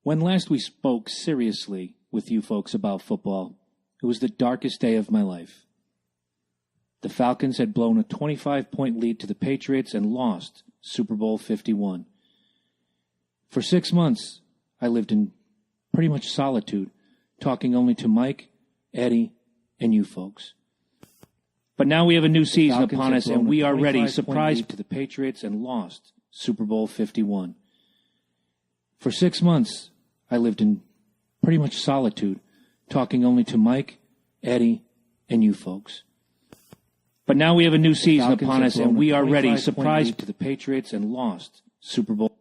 When last we spoke seriously with you folks about football, it was the darkest day of my life. The Falcons had blown a 25-point lead to the Patriots and lost Super Bowl 51. For 6 months, I lived in pretty much solitude, talking only to Mike, Eddie, and you folks. But now we have a new season upon us, and we are ready. Surprised to the Patriots and lost Super Bowl 51. For 6 months, I lived in pretty much solitude, talking only to Mike, Eddie, and you folks. But now we have a new season upon us, and we are ready. Surprised to the Patriots and lost Super Bowl.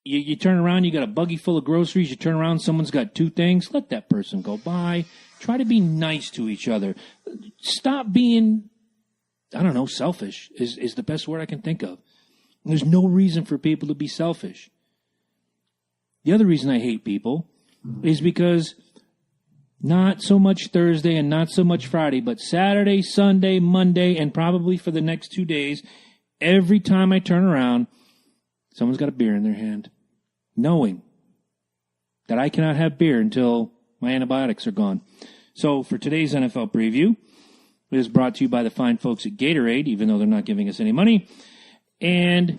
You turn around, you got a buggy full of groceries, you turn around, someone's got two things, let that person go by. Try to be nice to each other. Stop being, I don't know, selfish is the best word I can think of. There's no reason for people to be selfish. The other reason I hate people is because not so much Thursday and not so much Friday, but Saturday, Sunday, Monday, and probably for the next 2 days, every time I turn around, someone's got a beer in their hand, knowing that I cannot have beer until my antibiotics are gone. So for today's NFL preview, it is brought to you by the fine folks at Gatorade, even though they're not giving us any money, and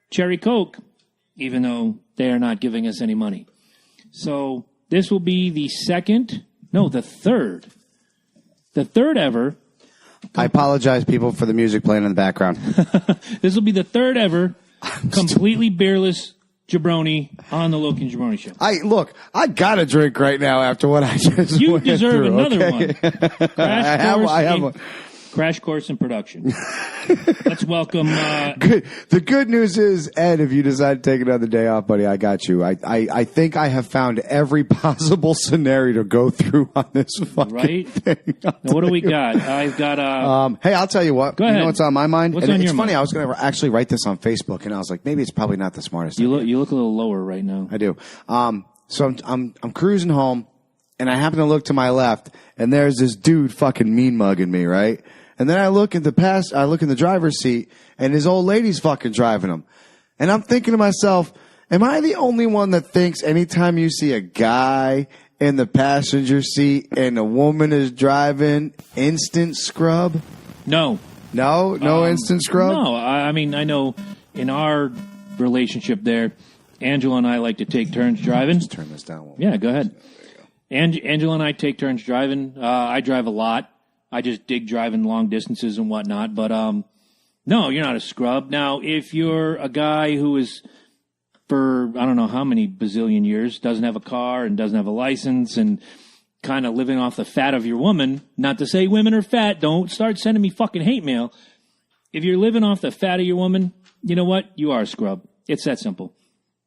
Cherry Coke, even though they are not giving us any money. So this will be the third ever. I apologize, people, for the music playing in the background. This will be the third ever completely beerless jabroni on the Loki and Jabroni Show. I got a drink right now after what I just You went deserve through, another okay? one. I have one. Crash course in production. Let's welcome... The good news is, Ed, if you decide to take another day off, buddy, I got you. I think I have found every possible scenario to go through on this fucking thing. Now, what do we got? I've got... hey, I'll tell you what. Go ahead. You know what's on my mind? What's on your It's funny, mind? I was going to actually write this on Facebook, and I was like, maybe it's probably not the smartest You idea. look a little lower right now. I do. So I'm cruising home, and I happen to look to my left, and there's this dude fucking mean mugging me, right? And then I look in the driver's seat, and his old lady's fucking driving him. And I'm thinking to myself, am I the only one that thinks anytime you see a guy in the passenger seat and a woman is driving, instant scrub? No. No instant scrub? No, I mean, I know in our relationship there, Angela and I like to take turns driving. Just turn this down. Yeah, go ahead. Angela and I take turns driving. I drive a lot. I just dig driving long distances and whatnot. But no, you're not a scrub. Now, if you're a guy who is for I don't know how many bazillion years doesn't have a car and doesn't have a license and kind of living off the fat of your woman, not to say women are fat, don't start sending me fucking hate mail. If you're living off the fat of your woman, you know what? You are a scrub. It's that simple.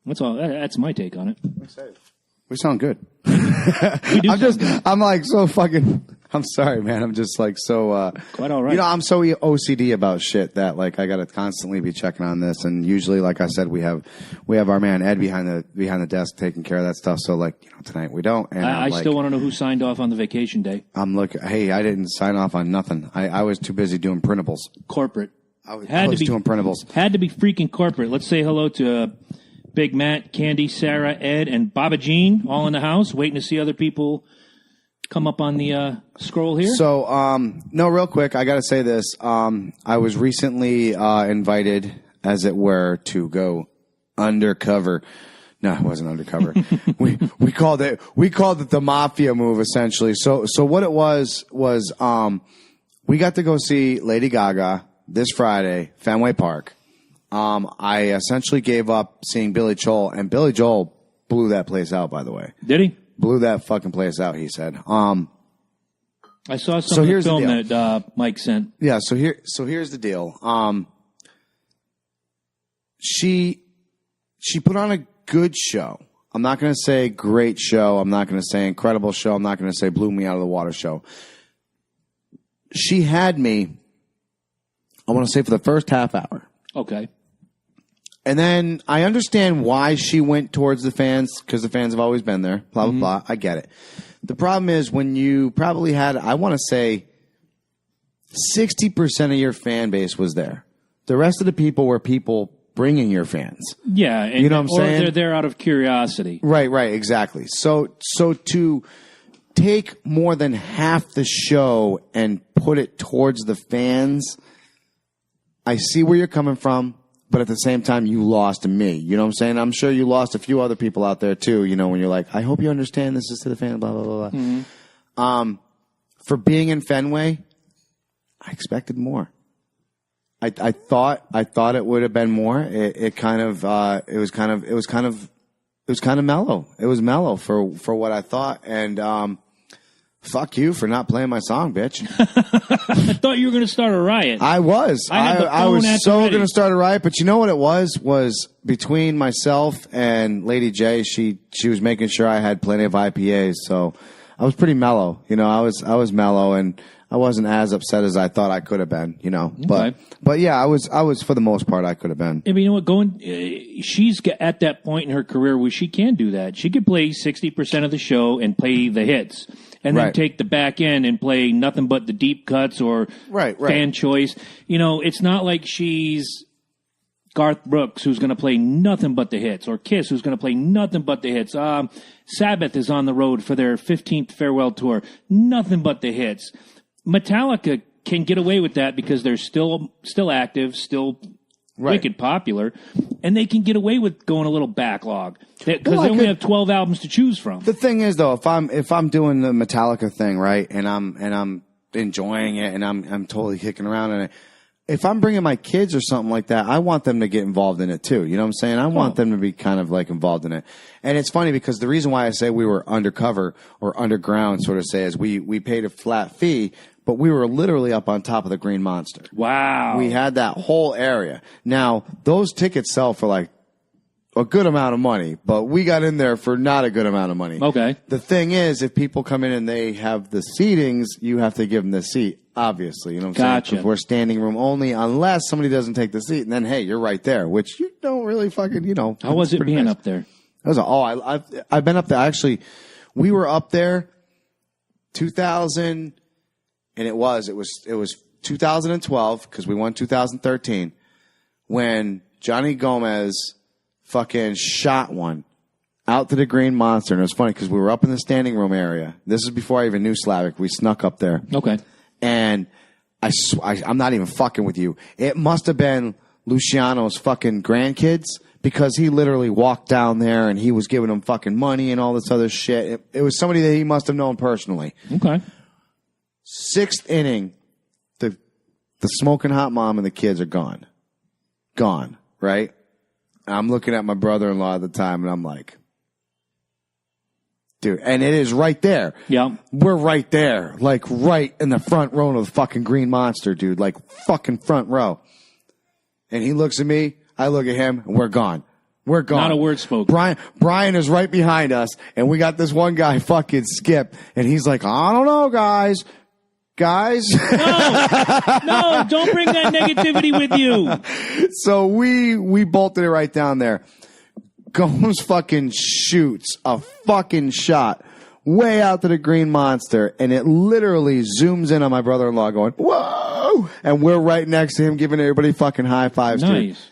That's all. That's my take on it. We sound good. We do I'm like so fucking, I'm sorry, man. I'm just like so, quite all right. You know, I'm so OCD about shit that like I got to constantly be checking on this. And usually, like I said, we have our man Ed behind the desk taking care of that stuff. So like, you know, tonight we don't. And I still want to know who signed off on the vacation day. I'm looking, hey, I didn't sign off on nothing. I was too busy doing printables. Corporate. I was doing printables. Had to be freaking corporate. Let's say hello to Big Matt, Candy, Sarah, Ed, and Baba Jean, all in the house, waiting to see other people come up on the scroll here. So, no, real quick, I got to say this. I was recently invited, as it were, to go undercover. No, it wasn't undercover. we called it the mafia move, essentially. So what it was we got to go see Lady Gaga this Friday, Fenway Park. I essentially gave up seeing Billy Joel, and Billy Joel blew that place out, by the way. Did he? Blew that fucking place out, he said. I saw some of the film that Mike sent. Yeah, so here's the deal. She put on a good show. I'm not going to say great show. I'm not going to say incredible show. I'm not going to say blew me out of the water show. She had me, I want to say, for the first half hour. Okay. And then I understand why she went towards the fans, because the fans have always been there, blah, blah, blah. I get it. The problem is when you probably had, I want to say, 60% of your fan base was there. The rest of the people were people bringing your fans. Yeah. And, you know what I'm saying? Or they're there out of curiosity. Right, exactly. So to take more than half the show and put it towards the fans, I see where you're coming from. But at the same time, you lost me. You know what I'm saying? I'm sure you lost a few other people out there, too, you know, when you're like, I hope you understand this is to the fan, blah, blah, blah, blah. Mm-hmm. For being in Fenway, I expected more. I thought it would have been more. It was kind of mellow. It was mellow for what I thought. And, fuck you for not playing my song, bitch. I thought you were going to start a riot. I was. I was so going to start a riot, but you know what it was between myself and Lady J, she was making sure I had plenty of IPAs, so was pretty mellow. You know, I was mellow, and I wasn't as upset as I thought I could have been. You know, but yeah, I was for the most part I could have been. I mean, you know what? She's at that point in her career where she can do that. She could play 60% of the show and play the hits, and then take the back end and play nothing but the deep cuts or fan choice. You know, it's not like she's Garth Brooks, who's going to play nothing but the hits, or Kiss, who's going to play nothing but the hits. Sabbath is on the road for their 15th farewell tour, nothing but the hits. Metallica can get away with that because they're still active, still wicked popular, and they can get away with going a little backlog because they only have 12 albums to choose from. The thing is, though, if I'm doing the Metallica thing, right, and I'm enjoying it, and I'm totally kicking around in it. If I'm bringing my kids or something like that, I want them to get involved in it too. You know what I'm saying? I want them to be kind of like involved in it. And it's funny because the reason why I say we were undercover or underground, sort of say, is we paid a flat fee, but we were literally up on top of the Green Monster. Wow. We had that whole area. Now, those tickets sell for like a good amount of money, but we got in there for not a good amount of money. Okay. The thing is, if people come in and they have the seatings, you have to give them the seat. Obviously, you know what I'm saying? Because we're standing room only unless somebody doesn't take the seat, and then, hey, you're right there, which you don't really fucking, you know. How was it being up there? I've been up there. Actually, we were up there 2000, and it was 2012, because we won 2013, when Johnny Gomez fucking shot one out to the Green Monster. And it was funny because we were up in the standing room area. This is before I even knew Slavic. We snuck up there. Okay. And I'm not even fucking with you. It must have been Luciano's fucking grandkids, because he literally walked down there and he was giving them fucking money and all this other shit. It was somebody that he must have known personally. Okay. 6th inning, the smoking hot mom and the kids are gone. Gone, right? I'm looking at my brother-in-law at the time and I'm like, dude, and it is right there. Yeah. We're right there. Like right in the front row of the fucking Green Monster, dude. Like fucking front row. And he looks at me, I look at him, and we're gone. We're gone. Not a word spoken. Brian is right behind us, and we got this one guy, fucking Skip, and he's like, I don't know, guys. No, don't bring that negativity with you. So we bolted it right down there. Gomes fucking shoots a fucking shot way out to the Green Monster, and it literally zooms in on my brother-in-law going, whoa! And we're right next to him giving everybody fucking high fives. Nice.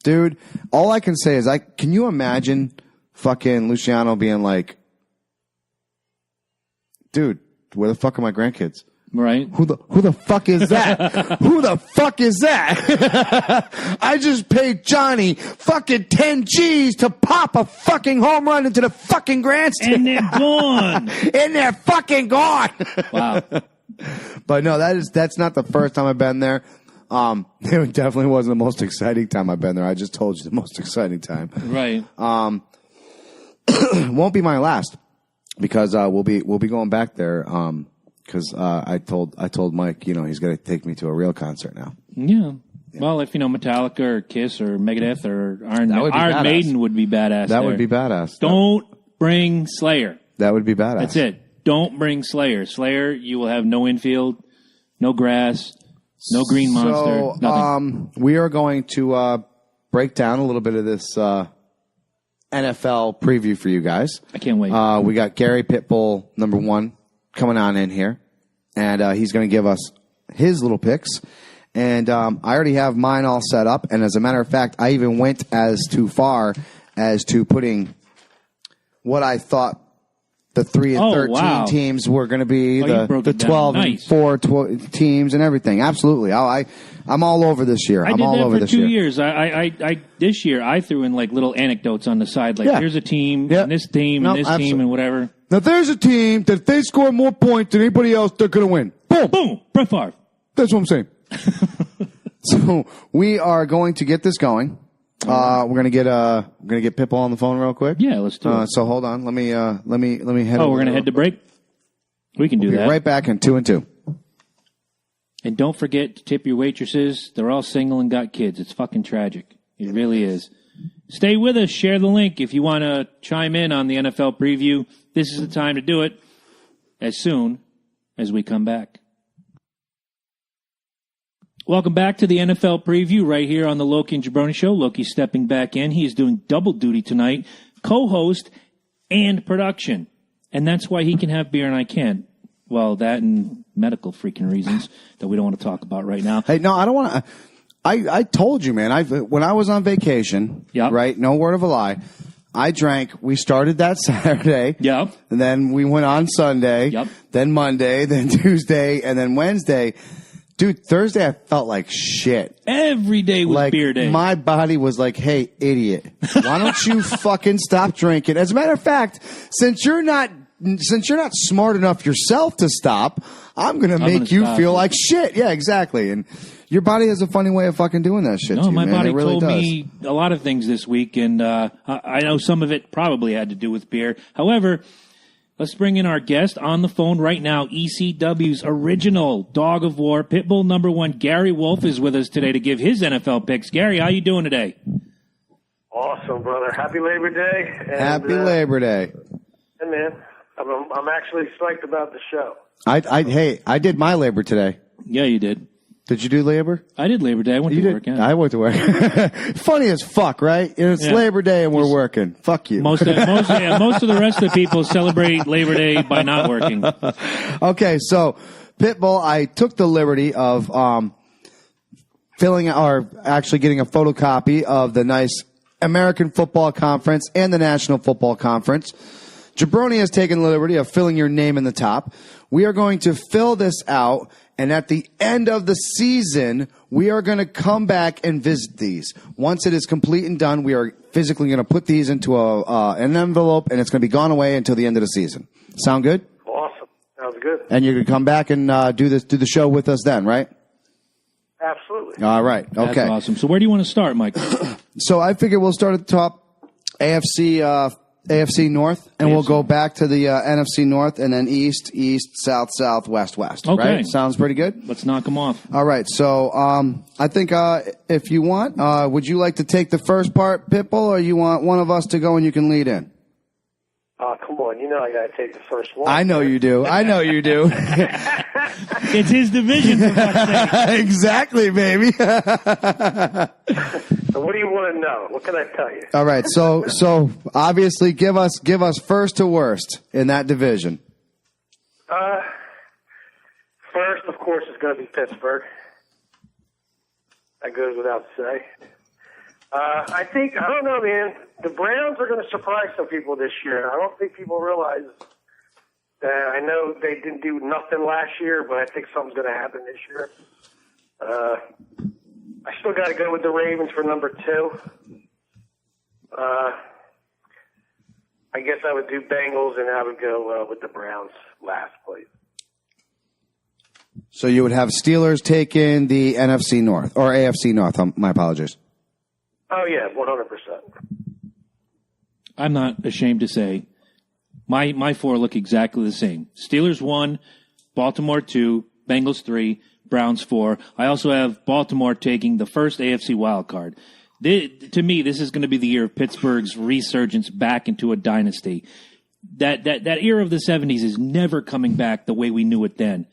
Dude, all I can say is, can you imagine fucking Luciano being like, dude, where the fuck are my grandkids? Right. Who the fuck is that? Who the fuck is that? I just paid Johnny fucking 10 G's to pop a fucking home run into the fucking grandstand. And they're gone. And they're fucking gone. Wow. But no, that's not the first time I've been there. It definitely wasn't the most exciting time I've been there. I just told you the most exciting time. Right. Won't be my last, because we'll be going back there. Because I told Mike, you know, he's going to take me to a real concert now. Yeah. Well, if, you know, Metallica or Kiss or Megadeth or Iron Maiden would be badass. That would be badass. Don't bring Slayer. That would be badass. That's it. Don't bring Slayer. Slayer, you will have no infield, no grass, no Green Monster, nothing. We are going to break down a little bit of this NFL preview for you guys. I can't wait. We got Gary Pitbull, number 1. Coming on in here, and he's going to give us his little picks. And I already have mine all set up. And as a matter of fact, I even went as too far as to putting what I thought the 3 and 13 teams were going to be, the 12 and 4 teams and everything. Absolutely. I'm all over this year. I'm all over this year. This year I threw in like little anecdotes on the side, like here's a team, and this team, and this team, and whatever. Now, there's a team that if they score more points than anybody else, they're going to win. Boom. Boom. Brett Favre. That's what I'm saying. So we are going to get this going. We're going to get Pitbull on the phone real quick. Yeah, let's do it. So hold on. Let me head. Oh, we're going to head to break. We can do that. Right back in 2 and 2. And don't forget to tip your waitresses. They're all single and got kids. It's fucking tragic. It really is. Stay with us. Share the link if you want to chime in on the NFL preview. This is the time to do it. as soon as we come back. Welcome back to the NFL preview right here on the Loki and Jabroni Show. Loki stepping back in. He is doing double duty tonight, co-host and production. And that's why he can have beer and I can't. Well, that and medical freaking reasons that we don't want to talk about right now. Hey, no, I don't want to. I told you, man, when I was on vacation, right, no word of a lie, I drank. We started that Saturday. Yep. And then we went on Sunday. Yep. Then Monday, then Tuesday, and then Wednesday. Dude, Thursday I felt like shit. Every day was beer day. My body was like, hey, idiot, why don't you fucking stop drinking? As a matter of fact, since you're not smart enough yourself to stop, I'm going to make you feel like shit. Yeah, exactly. And your body has a funny way of fucking doing that shit to you, my man. body It really told does. me a lot of things this week, and I know some of it probably had to do with beer. However, let's bring in our guest on the phone right now. ECW's original Dog of War, Pitbull #1, Gary Wolf, is with us today to give his NFL picks. Gary, how you doing today? Awesome, brother. Happy Labor Day. And, Happy Labor Day. Hey, man, I'm actually psyched about the show. I did my labor today. Yeah, you did. Did you do labor? I did Labor Day. I went to work. Yeah. I went to work. Funny as fuck, right? It's Labor Day and we're working. Fuck you. Most of the rest of the people celebrate Labor Day by not working. Okay, so Pitbull, I took the liberty of actually getting a photocopy of the nice American Football Conference and the National Football Conference. Jabroni has taken the liberty of filling your name in the top. We are going to fill this out, and at the end of the season, we are going to come back and visit these. Once it is complete and done, we are physically going to put these into an envelope, and it's going to be gone away until the end of the season. Sound good? Awesome. Sounds good. And you're going to come back and do the show with us then, right? Absolutely. All right. Okay. That's awesome. So where do you want to start, Mike? So I figure we'll start at the top, AFC North, and we'll go back to the NFC North, and then East, South, West. Okay. Right? Sounds pretty good? Let's knock them off. All right. So I think if you want, would you like to take the first part, Pitbull, or you want one of us to go and you can lead in? Come on. You know I got to take the first one. I know you do. It's his division, for fuck's sake. Exactly, baby. So what do you want to know? What can I tell you? All right. So obviously give us first to worst in that division. First, of course, is going to be Pittsburgh. That goes without say. I don't know, man. The Browns are going to surprise some people this year. I don't think people realize that. I know they didn't do nothing last year, but I think something's going to happen this year. I still got to go with the Ravens for #2. I guess I would do Bengals, and I would go with the Browns last place. So you would have Steelers taking the NFC North or AFC North. My apologies. Oh, yeah, 100%. I'm not ashamed to say my four look exactly the same. Steelers 1, Baltimore 2, Bengals 3, Browns 4. I also have Baltimore taking the first AFC wild card. To me, this is going to be the year of Pittsburgh's resurgence back into a dynasty. That era of the 70s is never coming back the way we knew it then.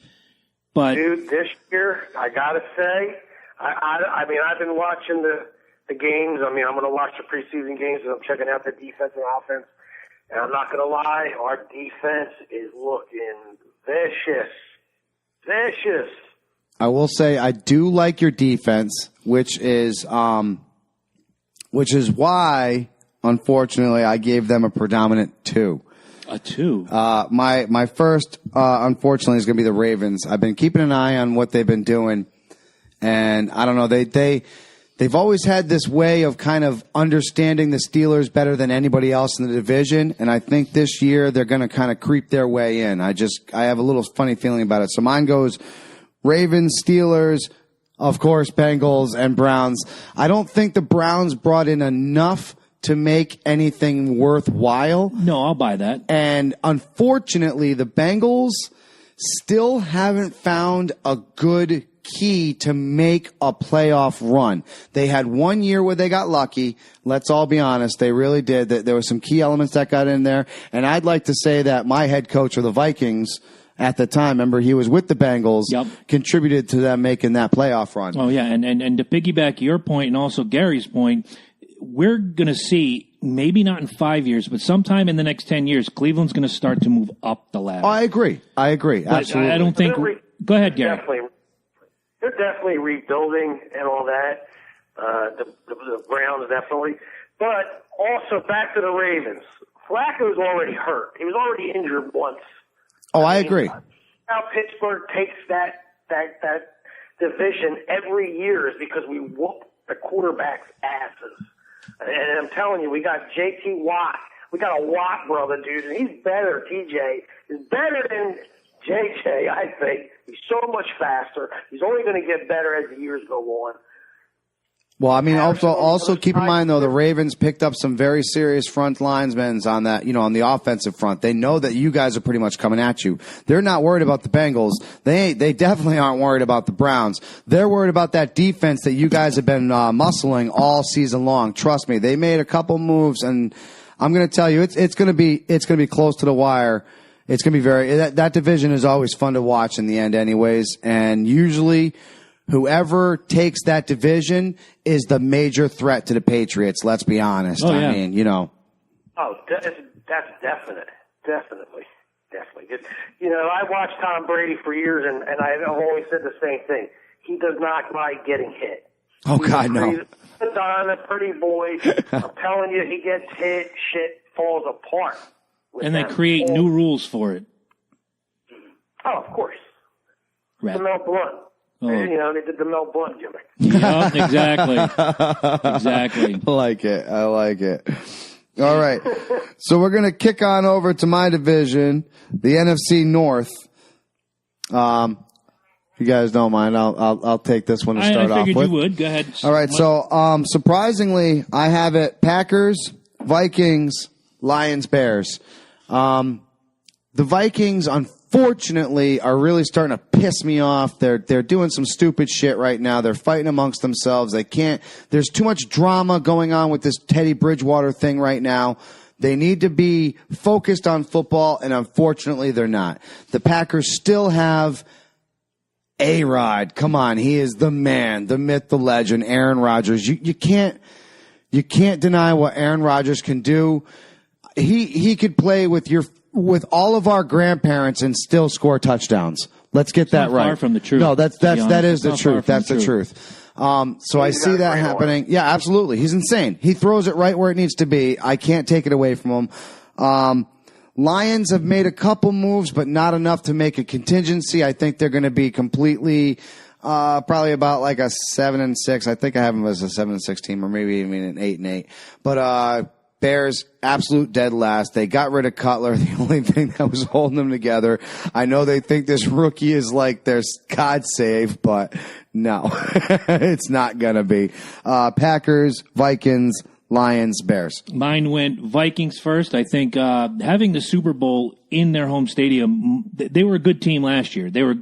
But dude, this year, I got to say, I mean, I've been watching the games. I mean, I'm going to watch the preseason games, and I'm checking out the defense and offense. And I'm not going to lie, our defense is looking vicious. Vicious. I will say I do like your defense, which is why, unfortunately, I gave them a predominant 2. A 2. My first, unfortunately, is going to be the Ravens. I've been keeping an eye on what they've been doing, and I don't know. They've always had this way of kind of understanding the Steelers better than anybody else in the division, and I think this year they're going to kind of creep their way in. I have a little funny feeling about it. So mine goes Ravens, Steelers, of course, Bengals, and Browns. I don't think the Browns brought in enough to make anything worthwhile. No, I'll buy that. And unfortunately, the Bengals still haven't found a good key to make a playoff run. They had 1 year where they got lucky. Let's all be honest. They really did. There were some key elements that got in there. And I'd like to say that my head coach of the Vikings, at the time. Remember, he was with the Bengals, Yep. contributed to them making that playoff run. Oh, yeah, and to piggyback your point and also Gary's point, we're going to see, maybe not in 5 years, but sometime in the next 10 years, Cleveland's going to start to move up the ladder. Oh, I agree. Absolutely. I don't think... Go ahead, Gary. They're definitely rebuilding and all that. The Browns definitely. But also back to the Ravens. Flacco's already hurt. He was already injured once. Oh, I agree. Now Pittsburgh takes that division every year is because we whoop the quarterback's asses. And I'm telling you, we got J.T. Watt. We got a Watt brother, dude, and he's better. TJ is better than JJ, I think. He's so much faster. He's only going to get better as the years go on. Well, I mean, also keep in mind, though, the Ravens picked up some very serious front linemen on that, on the offensive front. They know that you guys are pretty much coming at you. They're not worried about the Bengals. They definitely aren't worried about the Browns. They're worried about that defense that you guys have been muscling all season long. Trust me, they made a couple moves, and I'm going to tell you, it's going to be close to the wire. It's going to be that division is always fun to watch in the end, anyways, and usually. Whoever takes that division is the major threat to the Patriots. Let's be honest. Oh, yeah. I mean, Oh, that's definite. Definitely. I watched Tom Brady for years, and I've always said the same thing. He does not like getting hit. Oh, God, no. He's a pretty boy. I'm telling you, he gets hit, shit falls apart. And they create new rules for it. Oh, of course. Right. The Mel Blunt. Oh. They did the Mel Blunt gimmick. Yeah, exactly. Exactly. I like it. All right. So we're going to kick on over to my division, the NFC North. If you guys don't mind, I'll take this one to start off with. I figured you would. Go ahead. All right. So, surprisingly, I have it Packers, Vikings, Lions, Bears. The Vikings, unfortunately, are really starting to piss me off. They're doing some stupid shit right now. They're fighting amongst themselves. There's too much drama going on with this Teddy Bridgewater thing right now. They need to be focused on football, and unfortunately, they're not. The Packers still have A-Rod. Come on, he is the man, the myth, the legend, Aaron Rodgers. You can't deny what Aaron Rodgers can do. He could play with all of our grandparents and still score touchdowns. Let's get that right. Far from the truth. No, that is the truth. That's the truth. So I see that happening. Yeah, absolutely. He's insane. He throws it right where it needs to be. I can't take it away from him. Lions have made a couple moves, but not enough to make a contingency. I think they're going to be completely, probably about like a 7-6. I think I have them as a 7-6 team, or maybe even an 8-8. But, Bears, absolute dead last. They got rid of Cutler, the only thing that was holding them together. I know they think this rookie is like their God save, but no, it's not going to be. Packers, Vikings, Lions, Bears. Mine went Vikings first. I think having the Super Bowl in their home stadium, they were a good team last year. They were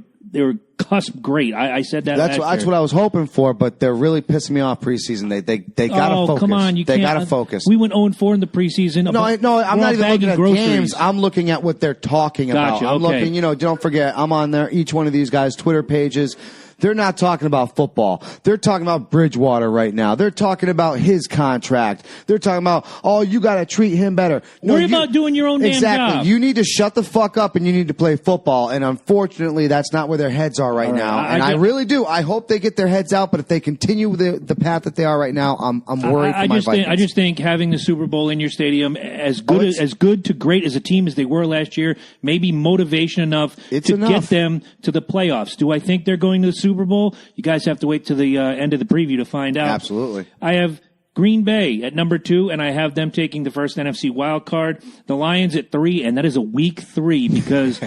cusp great. I said that. That's what I was hoping for, but they're really pissing me off preseason. They got to focus. Come on, they got to focus. We went 0-4 in the preseason. No, I'm not even looking at games. I'm looking at what they're talking about. I'm looking. Don't forget, I'm on there. Each one of these guys' Twitter pages. They're not talking about football. They're talking about Bridgewater right now. They're talking about his contract. They're talking about, you got to treat him better. No, Worry about doing your own damn job. You need to shut the fuck up and you need to play football. And unfortunately, that's not where their heads are right now. And I really do. I hope they get their heads out. But if they continue the path that they are right now, I'm worried for my Vikings. I just think having the Super Bowl in your stadium, as good to great as a team as they were last year, maybe motivation enough to get them to the playoffs. Do I think they're going to the Super Bowl? You guys have to wait to the end of the preview to find out. Absolutely. I have Green Bay at number 2, and I have them taking the first NFC wild card. The Lions at 3, and that is a week 3 because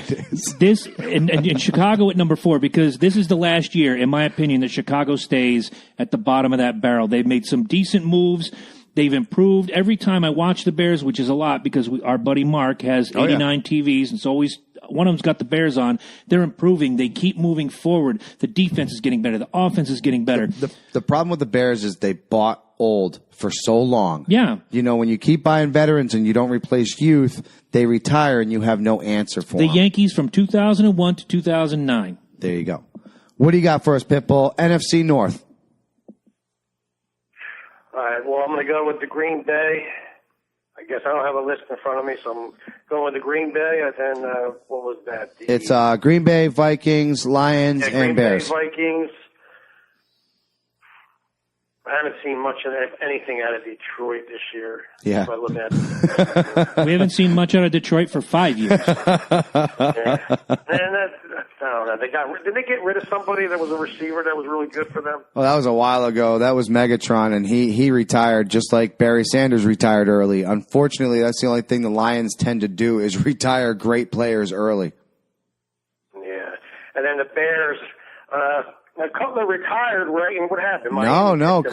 this and Chicago at number 4 because this is the last year, in my opinion, that Chicago stays at the bottom of that barrel. They've made some decent moves. They've improved. Every time I watch the Bears, which is a lot because our buddy Mark has 89 TVs, and it's always one of them's got the Bears on. They're improving. They keep moving forward. The defense is getting better. The offense is getting better. The problem with the Bears is they bought old for so long. Yeah. You know, when you keep buying veterans and you don't replace youth, they retire and you have no answer for The them. Yankees from 2001 to 2009. There you go. What do you got for us, Pitbull? NFC North. All right, well, I'm going to go with the Green Bay. I guess I don't have a list in front of me, so I'm going with the Green Bay. And then, what was that? It's Green Bay, Vikings, Lions, and Bears. Green Bay, Vikings. I haven't seen much of anything out of Detroit this year. Yeah. So I look at it. We haven't seen much out of Detroit for 5 years. Yeah. And I don't know. Did they get rid of somebody that was a receiver that was really good for them? Well, that was a while ago. That was Megatron, and he retired just like Barry Sanders retired early. Unfortunately, that's the only thing the Lions tend to do is retire great players early. Yeah. And then the Bears, Cutler retired, right? And what happened? No.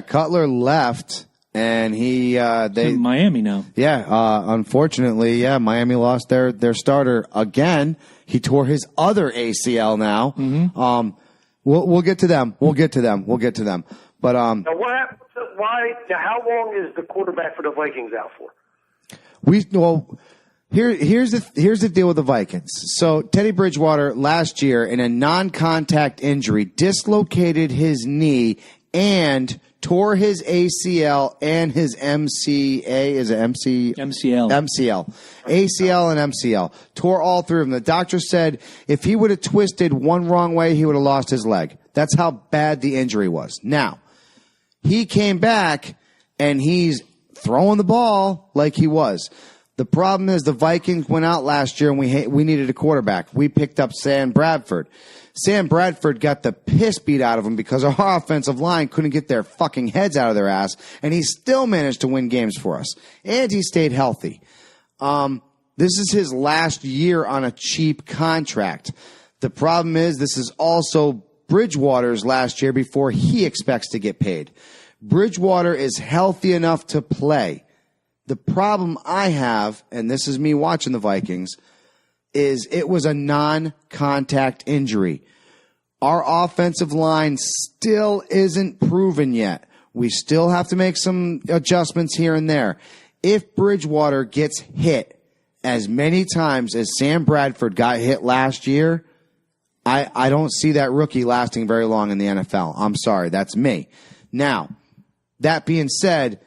Cutler left, and In Miami now. Yeah, unfortunately, Miami lost their starter again. He tore his other ACL now. Mm-hmm. We'll get to them. We'll get to them. But now what happened? Why? Now how long is the quarterback for the Vikings out for? Here's the deal with the Vikings. So Teddy Bridgewater last year in a non-contact injury dislocated his knee and tore his ACL and his MCA. Is it MC? MCL. MCL. ACL and MCL. Tore all three of them. The doctor said if he would have twisted one wrong way, he would have lost his leg. That's how bad the injury was. Now, he came back and he's throwing the ball like he was. The problem is the Vikings went out last year and we needed a quarterback. We picked up Sam Bradford. Sam Bradford got the piss beat out of him because our offensive line couldn't get their fucking heads out of their ass, and he still managed to win games for us. And he stayed healthy. This is his last year on a cheap contract. The problem is this is also Bridgewater's last year before he expects to get paid. Bridgewater is healthy enough to play. The problem I have, and this is me watching the Vikings, is it was a non-contact injury. Our offensive line still isn't proven yet. We still have to make some adjustments here and there. If Bridgewater gets hit as many times as Sam Bradford got hit last year, I don't see that rookie lasting very long in the NFL. I'm sorry, that's me. Now, that being said,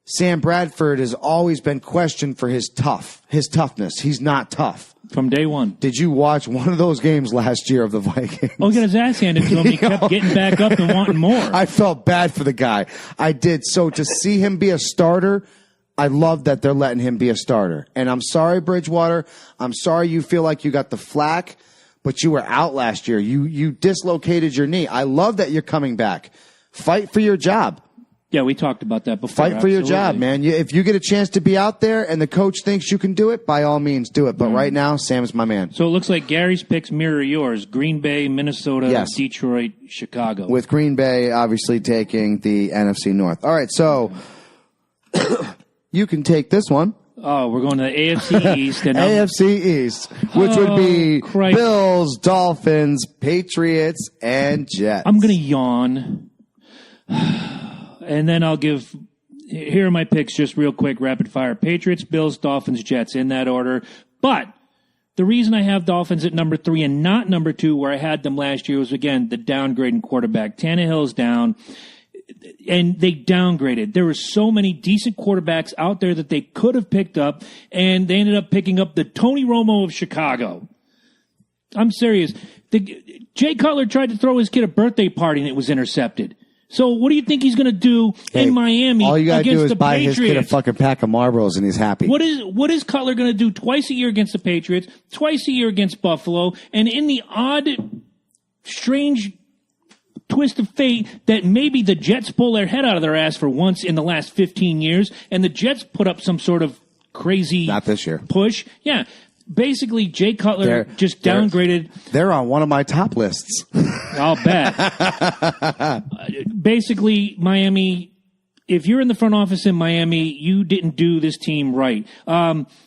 Sam Bradford has always been questioned for his toughness. He's not tough. From day one. Did you watch one of those games last year of the Vikings? Oh, he got his ass handed to him. He kept getting back up and wanting more. I felt bad for the guy. I did. So to see him be a starter, I love that they're letting him be a starter. And I'm sorry, Bridgewater. I'm sorry you feel like you got the flack, but you were out last year. You dislocated your knee. I love that you're coming back. Fight for your job. Yeah, we talked about that before. Fight for your job, man. If you get a chance to be out there and the coach thinks you can do it, by all means do it. But right now, Sam's my man. So it looks like Gary's picks mirror yours. Green Bay, Minnesota, Yes. Detroit, Chicago. With Green Bay obviously taking the NFC North. All right, so you can take this one. Oh, we're going to the AFC East. And AFC East, which would be Christ. Bills, Dolphins, Patriots, and Jets. I'm going to yawn. And then I'll give, here are my picks just real quick, rapid fire. Patriots, Bills, Dolphins, Jets in that order. But the reason I have Dolphins at number 3 and not number 2 where I had them last year was, again, the downgrade in quarterback. Tannehill's down, and they downgraded. There were so many decent quarterbacks out there that they could have picked up, and they ended up picking up the Tony Romo of Chicago. I'm serious. Jay Cutler tried to throw his kid a birthday party, and it was intercepted. So what do you think he's going to do in Miami all you gotta against do is the buy Patriots? his kid a fucking pack of Marlboros and he's happy. What is Cutler going to do twice a year against the Patriots, twice a year against Buffalo, and in the odd, strange twist of fate that maybe the Jets pull their head out of their ass for once in the last 15 years, and the Jets put up some sort of crazy Not this year. push? Yeah. Basically, Jay Cutler just downgraded. They're on one of my top lists. I'll bet. Basically, Miami, if you're in the front office in Miami, you didn't do this team right.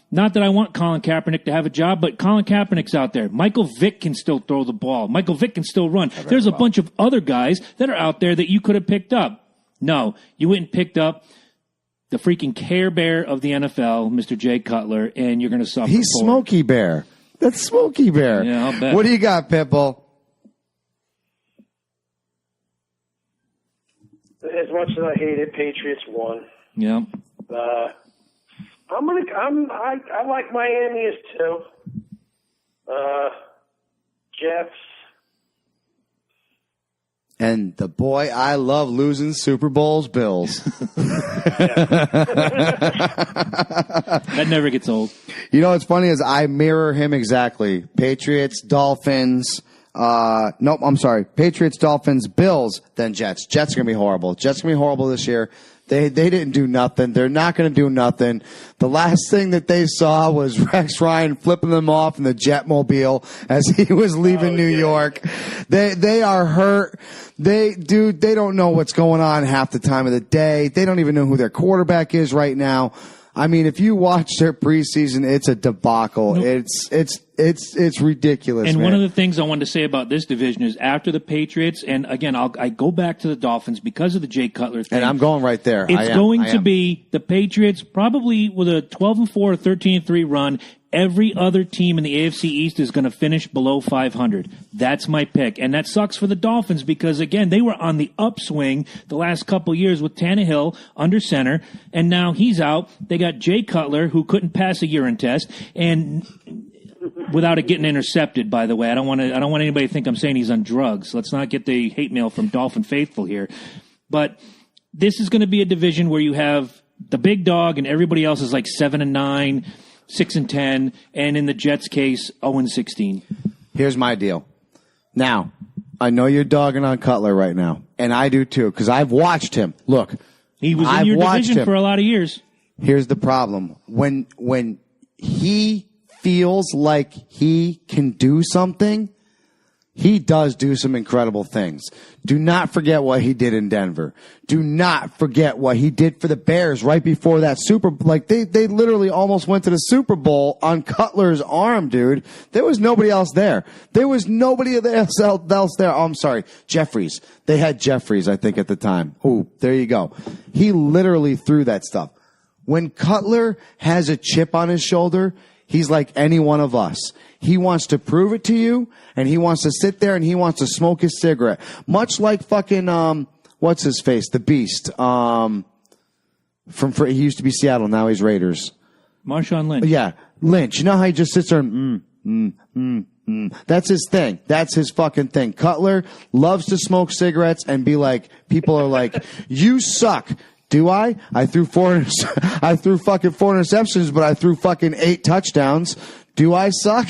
not that I want Colin Kaepernick to have a job, but Colin Kaepernick's out there. Michael Vick can still throw the ball. Michael Vick can still run. There's a bunch of other guys that are out there that you could have picked up. No, you went and picked up the freaking Care Bear of the NFL, Mr. Jay Cutler, and you're going to suffer. He's Smokey Bear. That's Smokey Bear. Yeah, I'll bet. What do you got, Pitbull? As much as I hate it, Patriots won. Yeah. I like Miami as too. Jets. And the boy I love losing Super Bowls, Bills. That never gets old. You know what's funny is I mirror him exactly. Patriots, Dolphins. Nope, I'm sorry. Patriots, Dolphins, Bills, then Jets. Jets are going to be horrible. Jets are going to be horrible this year. They didn't do nothing. They're not going to do nothing. The last thing that they saw was Rex Ryan flipping them off in the Jetmobile as he was leaving New York. They are hurt. They don't know what's going on half the time of the day. They don't even know who their quarterback is right now. I mean, if you watch their preseason, it's a debacle. Nope. It's ridiculous. And man. One of the things I wanted to say about this division is after the Patriots, and again, I go back to the Dolphins because of the Jay Cutler thing. And I'm going right there. It's going to be the Patriots probably with a 12-4 or 13-3 run. Every other team in the AFC East is going to finish below 500. That's my pick. And that sucks for the Dolphins because, again, they were on the upswing the last couple years with Tannehill under center, and now he's out. They got Jay Cutler, who couldn't pass a urine test, and without it getting intercepted, by the way. I don't want anybody to think I'm saying he's on drugs. Let's not get the hate mail from Dolphin Faithful here. But this is going to be a division where you have the big dog and everybody else is like 7-9, 6-10, and in the Jets' case, 0-16. Here's my deal. Now, I know you're dogging on Cutler right now, and I do too, because I've watched him. Look, he was in your division for a lot of years. Here's the problem. When he feels like he can do something, he does do some incredible things. Do not forget what he did in Denver. Do not forget what he did for the Bears right before that they literally almost went to the Super Bowl on Cutler's arm, dude. There was nobody else there. There was nobody else there. Oh, I'm sorry. Jeffries. They had Jeffries, I think, at the time. Oh, there you go. He literally threw that stuff. When Cutler has a chip on his shoulder, he's like any one of us. He wants to prove it to you, and he wants to sit there and he wants to smoke his cigarette. Much like fucking, what's his face? The Beast. He used to be Seattle, now he's Raiders. Marshawn Lynch. Yeah, Lynch. You know how he just sits there and, That's his thing. That's his fucking thing. Cutler loves to smoke cigarettes and be like, people are like, you suck. Do I? I threw fucking 4 interceptions, but I threw fucking 8 touchdowns. Do I suck?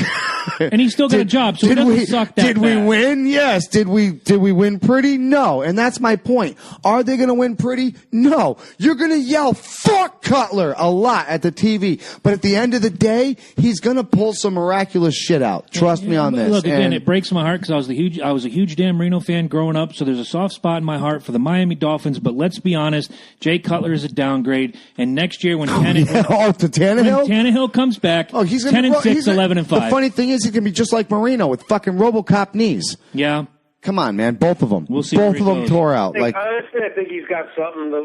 And he still got a job, so he doesn't suck that Did we win? Yes. Did we win pretty? No. And that's my point. Are they going to win pretty? No. You're going to yell, fuck Cutler a lot at the TV. But at the end of the day, he's going to pull some miraculous shit out. Trust me on this. Look, again, it breaks my heart because I was a huge Dan Marino fan growing up, so there's a soft spot in my heart for the Miami Dolphins. But let's be honest, Jay Cutler is a downgrade. And next year when Tannehill comes back, he's 10-6, 11-5. The funny thing is, he's going to be just like Marino with fucking RoboCop knees. Yeah. Come on, man. Both of them. We'll see. Both of them tore out. I think he's got something that,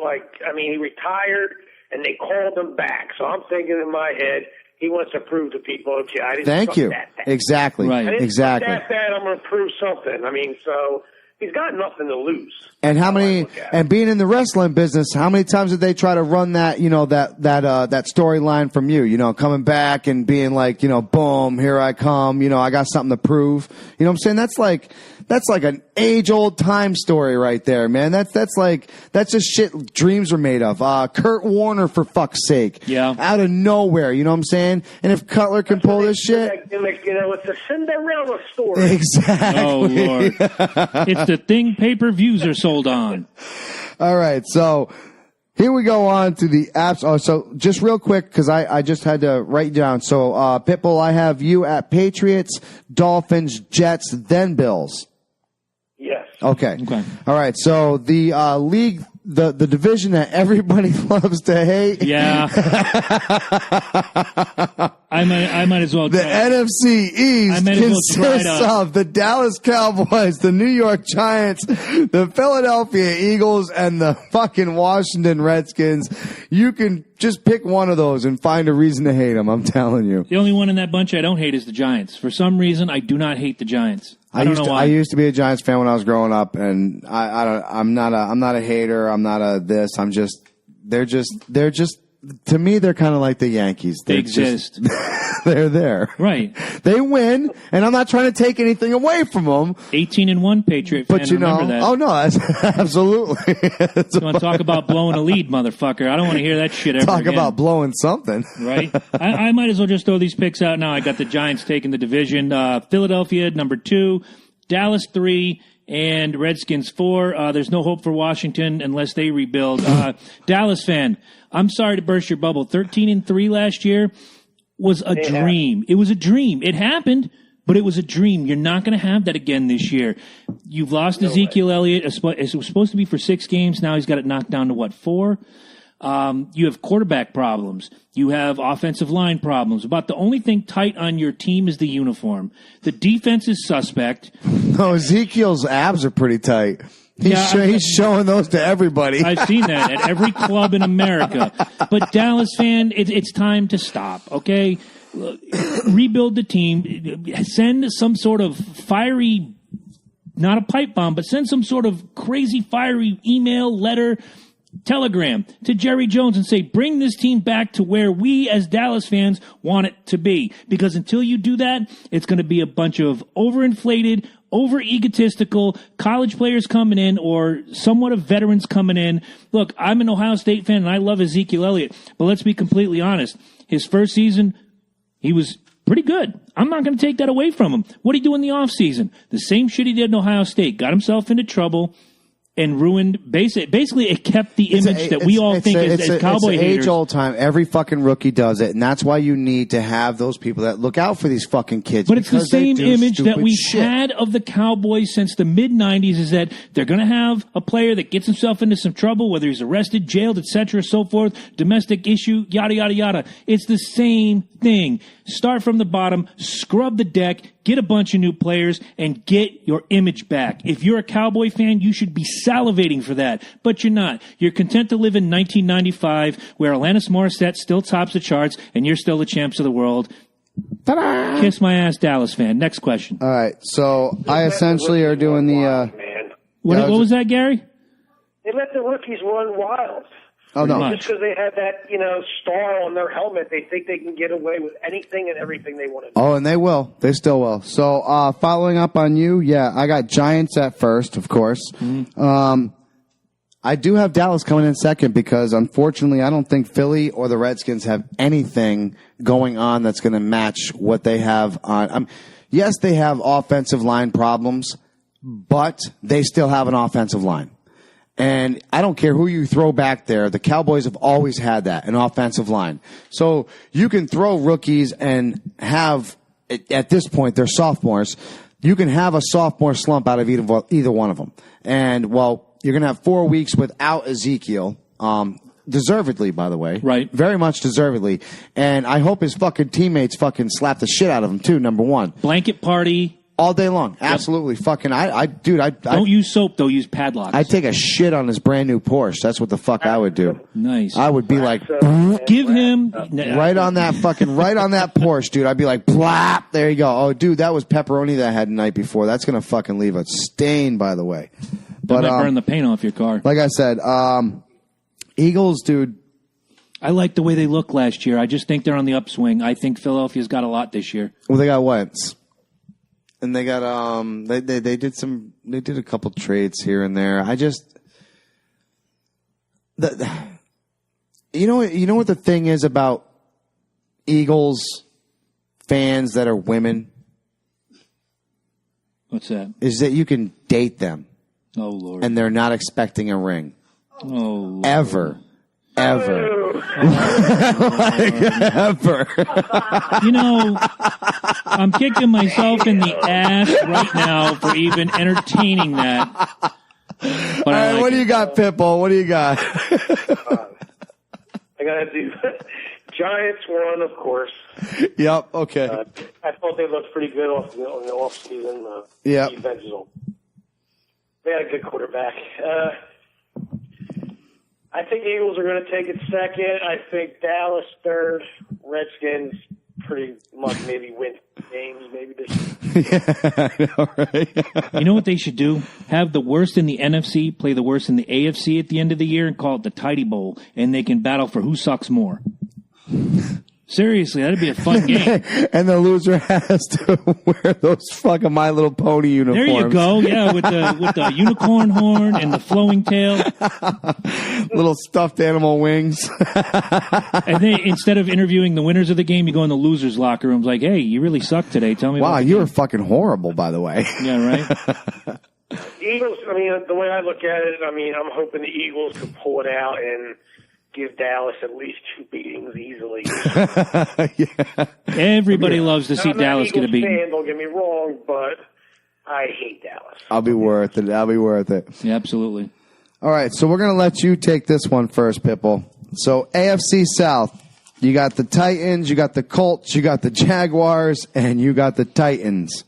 he retired and they called him back. So I'm thinking in my head, he wants to prove to people, okay, I didn't Thank you. That. Exactly. Right. I didn't exactly. that, I'm going to prove something. So he's got nothing to lose. And and being in the wrestling business, how many times did they try to run that, that storyline from you, coming back and being like, boom, here I come, I got something to prove. You know what I'm saying? That's like an age-old time story right there, man. That's just shit dreams were made of. Kurt Warner, for fuck's sake. Yeah. Out of nowhere, you know what I'm saying? And if Cutler can pull this shit. It's a Cinderella story. Exactly. Oh, Lord. It's the thing pay-per-views are sold on. All right, so here we go on to the apps. Oh, so just real quick, because I just had to write down. So, Pitbull, I have you at Patriots, Dolphins, Jets, then Bills. Yes. Okay. All right, so the league the division that everybody loves to hate. Yeah. I might as well. The NFC East consists of the Dallas Cowboys, the New York Giants, the Philadelphia Eagles, and the fucking Washington Redskins. You can just pick one of those and find a reason to hate them. I'm telling you. The only one in that bunch I don't hate is the Giants. For some reason, I do not hate the Giants. I don't know why. I used to be a Giants fan when I was growing up, and I'm not a hater. I'm not a this. They're just to me, they're kind of like the Yankees. They exist. They're there. Right. They win, and I'm not trying to take anything away from them. 18-1 Patriot fan, but you know, remember that. Oh, no, that's absolutely. You want to talk about blowing a lead, motherfucker. I don't want to hear that shit ever Talk again. about blowing something. Right? I might as well just throw these picks out now. I got the Giants taking the division. Philadelphia, number 2. Dallas, 3. And Redskins, 4. There's no hope for Washington unless they rebuild. Dallas fan, I'm sorry to burst your bubble. 13-3 last year was a dream. It was a dream. It happened, but it was a dream. You're not going to have that again this year. You've lost Ezekiel Elliott. It was supposed to be for 6 games. Now he's got it knocked down to, 4? You have quarterback problems. You have offensive line problems. About the only thing tight on your team is the uniform. The defense is suspect. No, Ezekiel's abs are pretty tight. He's showing those to everybody. I've seen that at every club in America. But Dallas fan, it's time to stop, okay? Rebuild the team. Send some sort of fiery, not a pipe bomb, but send some sort of crazy fiery email, letter, telegram to Jerry Jones and say, bring this team back to where we as Dallas fans want it to be. Because until you do that, it's going to be a bunch of overinflated, over-egotistical college players coming in or somewhat of veterans coming in. Look, I'm an Ohio State fan, and I love Ezekiel Elliott. But let's be completely honest. His first season, he was pretty good. I'm not going to take that away from him. What did he do in the offseason? The same shit he did in Ohio State. Got himself into trouble and ruined, basically it kept the image that we all think as Cowboy haters. It's age-old time. Every fucking rookie does it, and that's why you need to have those people that look out for these fucking kids. But it's the same image that we've had of the Cowboys since the mid-'90s, is that they're going to have a player that gets himself into some trouble, whether he's arrested, jailed, etc., so forth, domestic issue, yada, yada, yada. It's the same thing. Start from the bottom, scrub the deck, get a bunch of new players, and get your image back. If you're a Cowboy fan, you should be salivating for that. But you're not. You're content to live in 1995, where Alanis Morissette still tops the charts, and you're still the champs of the world. Ta-da! Kiss my ass, Dallas fan. Next question. All right, so I essentially are doing the... What was that, Gary? They let the rookies run wild. Oh, no. Just because they have that, star on their helmet, they think they can get away with anything and everything they want to do. Oh, and they will. They still will. So, following up on you, I got Giants at first, of course. Mm-hmm. I do have Dallas coming in second because, unfortunately, I don't think Philly or the Redskins have anything going on that's going to match what they have on. Yes, they have offensive line problems, but they still have an offensive line. And I don't care who you throw back there. The Cowboys have always had that, an offensive line. So you can throw rookies and have, at this point, they're sophomores. You can have a sophomore slump out of either one of them. And, you're going to have 4 weeks without Ezekiel, deservedly, by the way. Right. Very much deservedly. And I hope his fucking teammates fucking slap the shit out of him, too, number one. Blanket party. All day long. Absolutely. Yep. Fucking, Don't use soap, though. Use padlocks. I'd take a shit on his brand new Porsche. That's what the fuck I would do. Nice. I would be like, give him right on that Porsche, dude. I'd be like, blap. There you go. Oh, dude, that was pepperoni that I had the night before. That's going to fucking leave a stain, by the way. But might burn the paint off your car. Like I said, Eagles, dude. I like the way they looked last year. I just think they're on the upswing. I think Philadelphia's got a lot this year. Well, they got Wentz. And they got they did a couple trades here and there. You know what the thing is about Eagles fans that are women? What's that? Is that you can date them. Oh, Lord. And they're not expecting a ring. Oh, Lord. Ever. Oh, Ever. I'm kicking myself in the ass right now for even entertaining that. But All right, what do you got, Pitbull? What do you got? I got to do Giants won, of course. Yep, okay. I thought they looked pretty good on the offseason. Yep. Defense is they had a good quarterback. I think Eagles are going to take it second. I think Dallas third. Redskins pretty much maybe win games maybe this year. Yeah, I know, right? You know what they should do? Have the worst in the NFC play the worst in the AFC at the end of the year and call it the Tidy Bowl, and they can battle for who sucks more. Seriously, that'd be a fun game. And the loser has to wear those fucking My Little Pony uniforms. There you go, yeah, with the unicorn horn and the flowing tail. Little stuffed animal wings. And then instead of interviewing the winners of the game, you go in the losers' locker rooms like, hey, you really suck today. Tell me wow, about you were fucking horrible, by the way. Yeah, right? Eagles, I mean, the way I look at it, I mean, I'm hoping the Eagles can pull it out and give Dallas at least 2 beatings easily. Yeah. Everybody loves to see I'm not Dallas an get a Eagles beating. fan, don't get me wrong, but I hate Dallas. I'll be worth it. I'll be worth it. Yeah, absolutely. All right, so we're going to let you take this one first, Pitbull. So AFC South, you got the Titans, you got the Colts, you got the Jaguars, and you got the Titans.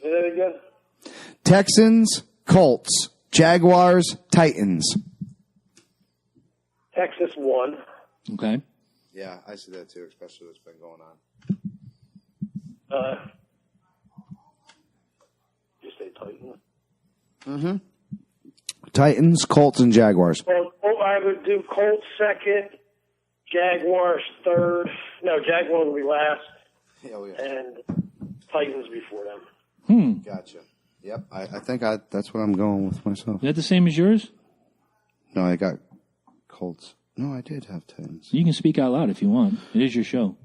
Say that again? Texans, Colts, Jaguars, Titans. Texas won. Okay. Yeah, I see that too, especially what's been going on. You say Titans? Mm-hmm. Titans, Colts, and Jaguars. Well, I would do Colts second, Jaguars third. No, Jaguars will be last. Hell yeah. And Titans before them. Gotcha. Yep, I think that's what I'm going with myself. Is that the same as yours? No, I got Colts. No, I did have Titans. You can speak out loud if you want. It is your show.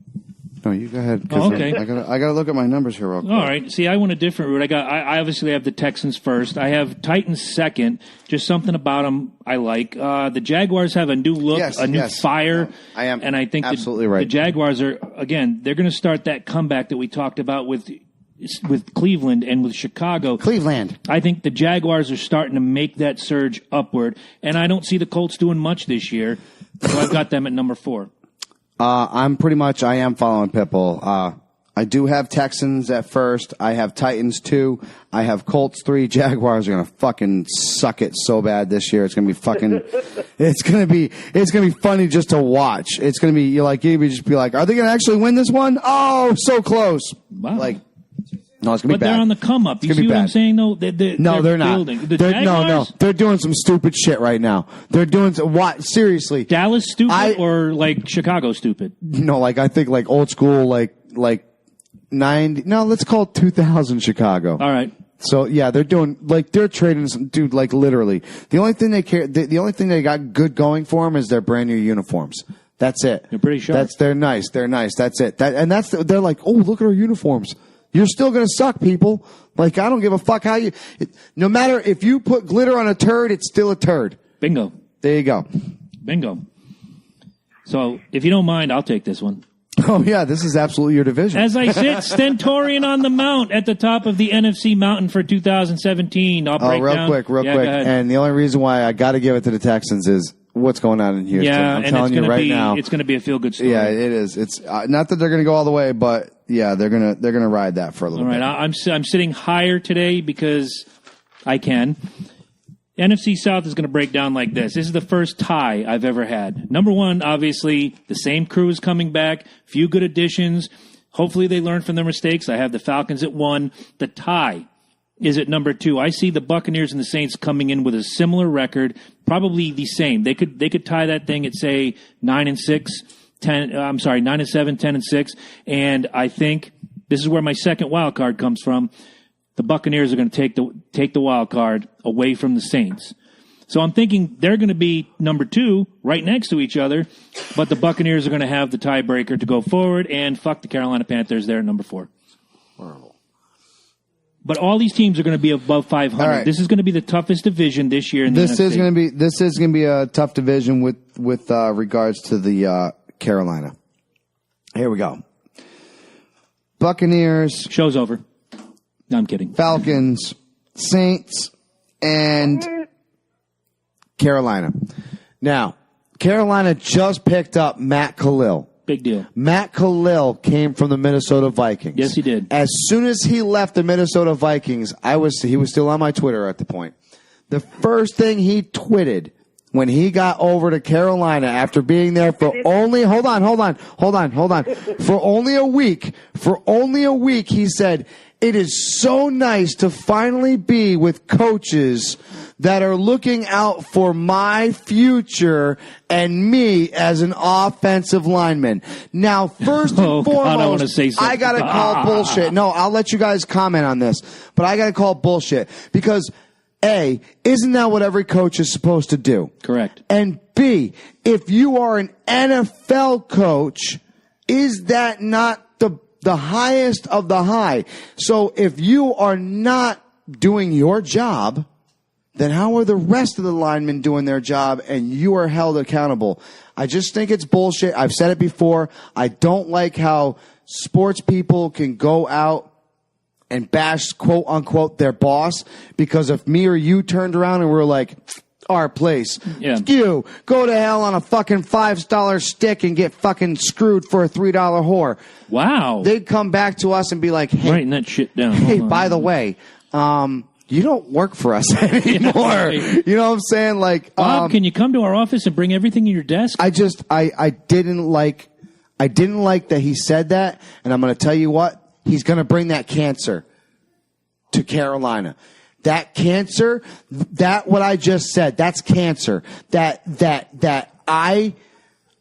No, you go ahead. 'Cause okay. I gotta look at my numbers here real quick. All right. See, I went a different route. I obviously have the Texans first. I have Titans second. Just something about them I like. The Jaguars have a new look, a new fire. No, I am. And I think absolutely right. The Jaguars are, again, they're going to start that comeback that we talked about with Cleveland and with Chicago. Cleveland. I think the Jaguars are starting to make that surge upward, and I don't see the Colts doing much this year, so I've got them at number 4. I am following Pitbull. I do have Texans at first. I have Titans 2. I have Colts 3. Jaguars are going to fucking suck it so bad this year. It's going to be fucking, it's going to be funny just to watch. It's going to be, you just be like, are they going to actually win this one? Oh, so close. Wow. Like, no, it's going to be bad. But they're on the come up. You see what I'm saying, though? No, they're not. Building. No. They're doing some stupid shit right now. They're doing what? Seriously. Dallas stupid or like Chicago stupid? No, like I think like old school, like 90. No, let's call it 2000 Chicago. All right. So yeah, they're doing they're trading some dude like literally. The only thing they care, the only thing they got good going for them is their brand new uniforms. That's it. They're pretty sharp. They're nice. That's it. They're like, oh, look at our uniforms. You're still going to suck, people. Like, I don't give a fuck how no matter if you put glitter on a turd, it's still a turd. Bingo. There you go. Bingo. So, if you don't mind, I'll take this one. Oh, yeah, this is absolutely your division. As I sit stentorian on the mount at the top of the NFC mountain for 2017, I'll break real down. quick. Go ahead. And the only reason why I got to give it to the Texans is what's going on in Houston. Yeah, I'm and telling you right now. It's going to be a feel-good story. Yeah, it is. It's not that they're going to go all the way, but yeah, they're gonna ride that for a little bit. All right, I'm sitting higher today because I can. NFC South is going to break down like this. This is the first tie I've ever had. Number 1, obviously, the same crew is coming back. Few good additions. Hopefully they learn from their mistakes. I have the Falcons at 1. The tie is at number 2. I see the Buccaneers and the Saints coming in with a similar record, probably the same. They could tie that thing at, say, 9-6. 9-7, 10-6, and I think this is where my second wild card comes from. The Buccaneers are going to take the wild card away from the Saints. So I'm thinking they're going to be number 2 right next to each other, but the Buccaneers are going to have the tiebreaker to go forward, and fuck the Carolina Panthers there at number 4. Horrible. But all these teams are going to be above 500. Right. This is going to be the toughest division this year. This is going to be a tough division with regards to the Carolina. Here we go. Buccaneers. Show's over. No, I'm kidding. Falcons. Saints, and Carolina. Now, Carolina just picked up Matt Khalil. Big deal. Matt Khalil came from the Minnesota Vikings. Yes, he did. As soon as he left the Minnesota Vikings, he was still on my Twitter at the point. The first thing he tweeted when he got over to Carolina after being there for only, hold on. For only a week, he said, "It is so nice to finally be with coaches that are looking out for my future and me as an offensive lineman." Now, first and foremost, I got to call bullshit. No, I'll let you guys comment on this, but I got to call bullshit because A, isn't that what every coach is supposed to do? Correct. And B, if you are an NFL coach, is that not the highest of the high? So if you are not doing your job, then how are the rest of the linemen doing their job and you are held accountable? I just think it's bullshit. I've said it before. I don't like how sports people can go out and bash, quote unquote, their boss, because if me or you turned around and we're like, our place, you go to hell on a fucking $5 stick and get fucking screwed for a $3 whore. Wow. They'd come back to us and be like, hey, writing that shit down. Hey, by the way, you don't work for us anymore. You know what I'm saying? Like, Bob, can you come to our office and bring everything in your desk? I didn't like that he said that, and I'm going to tell you what, he's going to bring that cancer to Carolina. That cancer, that what I just said, that's cancer. That I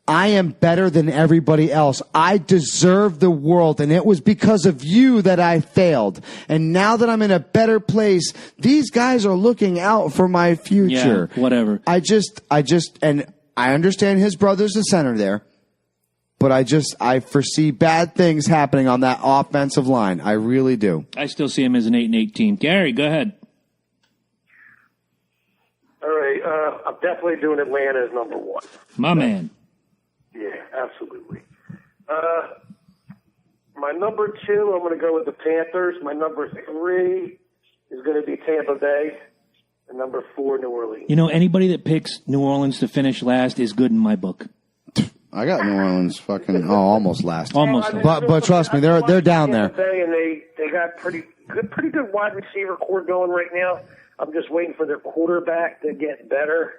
am better than everybody else. I deserve the world, and it was because of you that I failed. And now that I'm in a better place, these guys are looking out for my future. Yeah, whatever. And I understand his brother's the center there, but I foresee bad things happening on that offensive line. I really do. I still see him as an 8-8 team. Gary, go ahead. All right, I'm definitely doing Atlanta as number one. My man. Yeah, absolutely. My number two, I'm going to go with the Panthers. My number three is going to be Tampa Bay. And number four, New Orleans. You know, anybody that picks New Orleans to finish last is good in my book. I got New Orleans fucking almost last. Almost. But trust me, they're down there. And they got pretty good wide receiver core going right now. I'm just waiting for their quarterback to get better.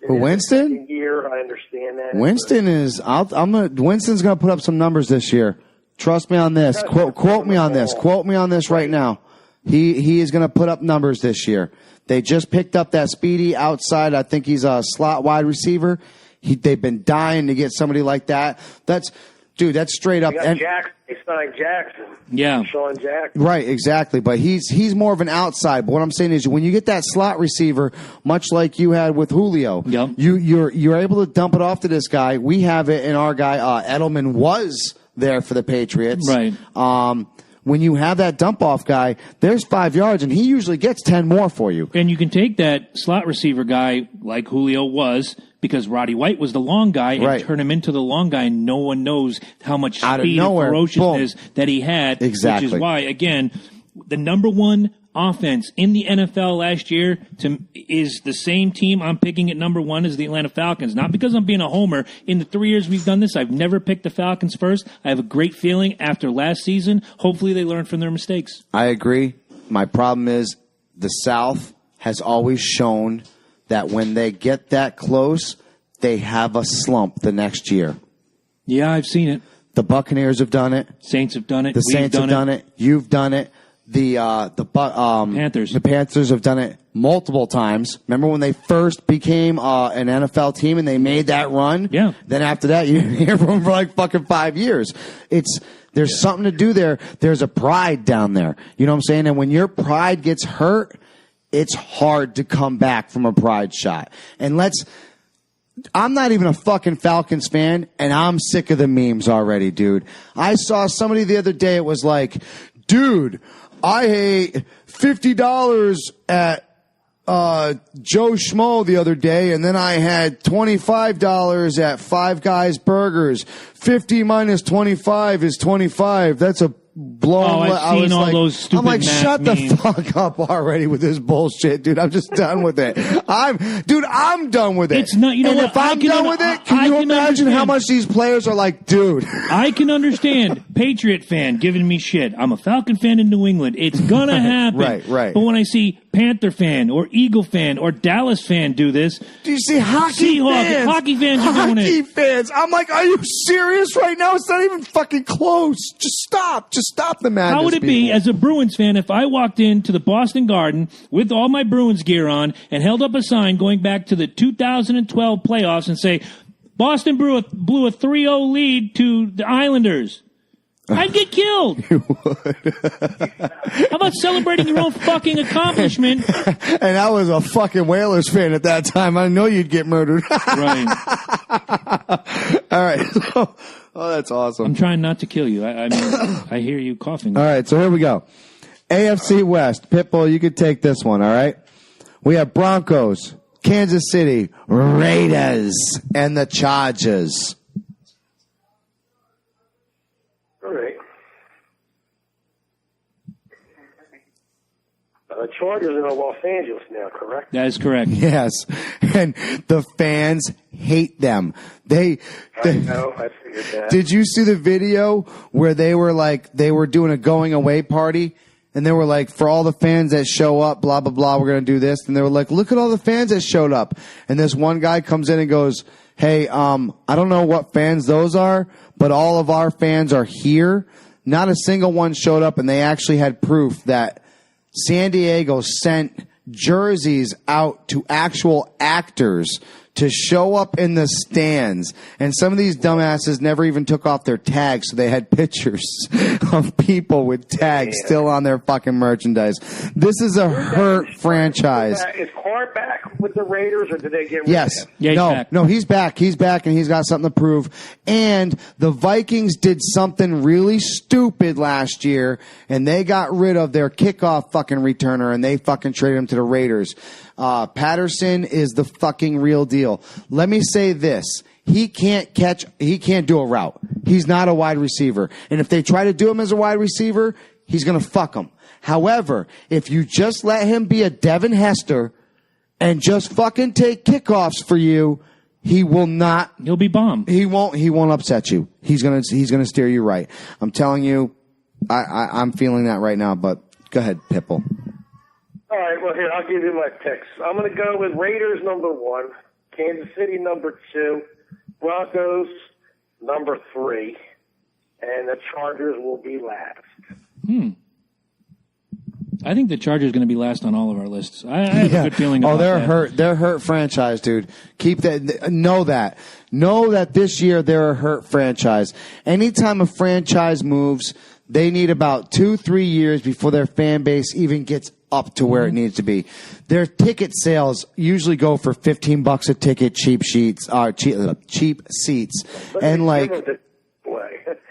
For Winston? Year, I understand that. Winston is. Winston's going to put up some numbers this year. Trust me on this. Quote me on this. Quote me on this right now. He is going to put up numbers this year. They just picked up that speedy outside. I think he's a slot wide receiver. They've been dying to get somebody like that. That's straight up. They signed Jackson. Yeah. Sean Jackson. Right, exactly. But he's more of an outside. But what I'm saying is when you get that slot receiver, much like you had with Julio, yep. you're able to dump it off to this guy. We have it in our guy. Edelman was there for the Patriots. Right. When you have that dump-off guy, there's 5 yards, and he usually gets 10 more for you. And you can take that slot receiver guy, like Julio was, because Roddy White was the long guy, and turn him into the long guy, and no one knows how much speed and ferociousness that he had. Exactly. Which is why, again, the number one offense in the NFL last year is the same team I'm picking at number one as the Atlanta Falcons. Not because I'm being a homer. In the 3 years we've done this, I've never picked the Falcons first. I have a great feeling after last season. Hopefully they learn from their mistakes. I agree. My problem is the South has always shown that when they get that close, they have a slump the next year. Yeah, I've seen it. The Buccaneers have done it. Saints have done it. The Saints have done it. You've done it. The Panthers. The Panthers have done it multiple times. Remember when they first became an NFL team and they made that run? Yeah. Then after that, you hear from them for like fucking 5 years. There's something to do there. There's a pride down there. You know what I'm saying? And when your pride gets hurt, it's hard to come back from a pride shot. And I'm not even a fucking Falcons fan, and I'm sick of the memes already, dude. I saw somebody the other day, it was like, dude, I ate $50 at Joe Schmo the other day, and then I had $25 at Five Guys Burgers. 50 minus 25 is 25. That's a blown. I've seen all those stupid I'm like, shut the memes. fuck up already with this bullshit, dude. I'm just done with it. I'm done with it. It's not. You know and what? if I'm done with it, can you imagine how much these players are like, dude? I can understand Patriot fan giving me shit. I'm a Falcon fan in New England. It's gonna happen. Right. But when I see Panther fan or Eagle fan or Dallas fan do this, Do you see hockey fans? Hockey fans are doing it. Hockey fans. I'm like, are you serious right now? It's not even fucking close. Just stop the madness. How would it be as a Bruins fan if I walked into the Boston Garden with all my Bruins gear on and held up a sign going back to the 2012 playoffs and say, Boston blew a 3-0 lead to the Islanders? I'd get killed. You would. How about celebrating your own fucking accomplishment? And I was a fucking Whalers fan at that time. I know you'd get murdered. Right. All right. Oh, that's awesome. I'm trying not to kill you. I mean, I hear you coughing. All right, so here we go. AFC West. Pitbull, you could take this one, all right? We have Broncos, Kansas City, Raiders, and the Chargers. All right. The Chargers are in Los Angeles now, correct? That is correct. Yes, and the fans hate them. I know, I figured that. Did you see the video where they were doing a going away party? And they were like, for all the fans that show up, blah, blah, blah, we're going to do this. And they were like, look at all the fans that showed up. And this one guy comes in and goes, hey, I don't know what fans those are, but all of our fans are here. Not a single one showed up, and they actually had proof that San Diego sent jerseys out to actual actors to show up in the stands. And some of these dumbasses never even took off their tags, so they had pictures of people with tags still on their fucking merchandise. This is a hurt franchise. Is Carr back with the Raiders, or did they get rid Yes. of him? Yeah, he's back. No, he's back. He's back, and he's got something to prove. And the Vikings did something really stupid last year, and they got rid of their kickoff fucking returner, and they fucking traded him to the Raiders. Patterson is the fucking real deal. Let me say this. He can't do a route. He's not a wide receiver. And if they try to do him as a wide receiver, he's going to fuck them. However, if you just let him be a Devin Hester and just fucking take kickoffs for you, he'll be bomb. He won't upset you. He's going to steer you right. I'm telling you, I'm feeling that right now, but go ahead, Pitbull. All right, well, here, I'll give you my picks. I'm going to go with Raiders number 1, Kansas City number 2, Broncos number 3, and the Chargers will be last. I think the Chargers are going to be last on all of our lists. I have a good feeling about they're that. hurt. They're a hurt franchise, dude. Keep that. Know that this year they're a hurt franchise. Anytime a franchise moves, they need about 2-3 years before their fan base even gets up to where it needs to be. Their ticket sales usually go for $15 a ticket, cheap seats, and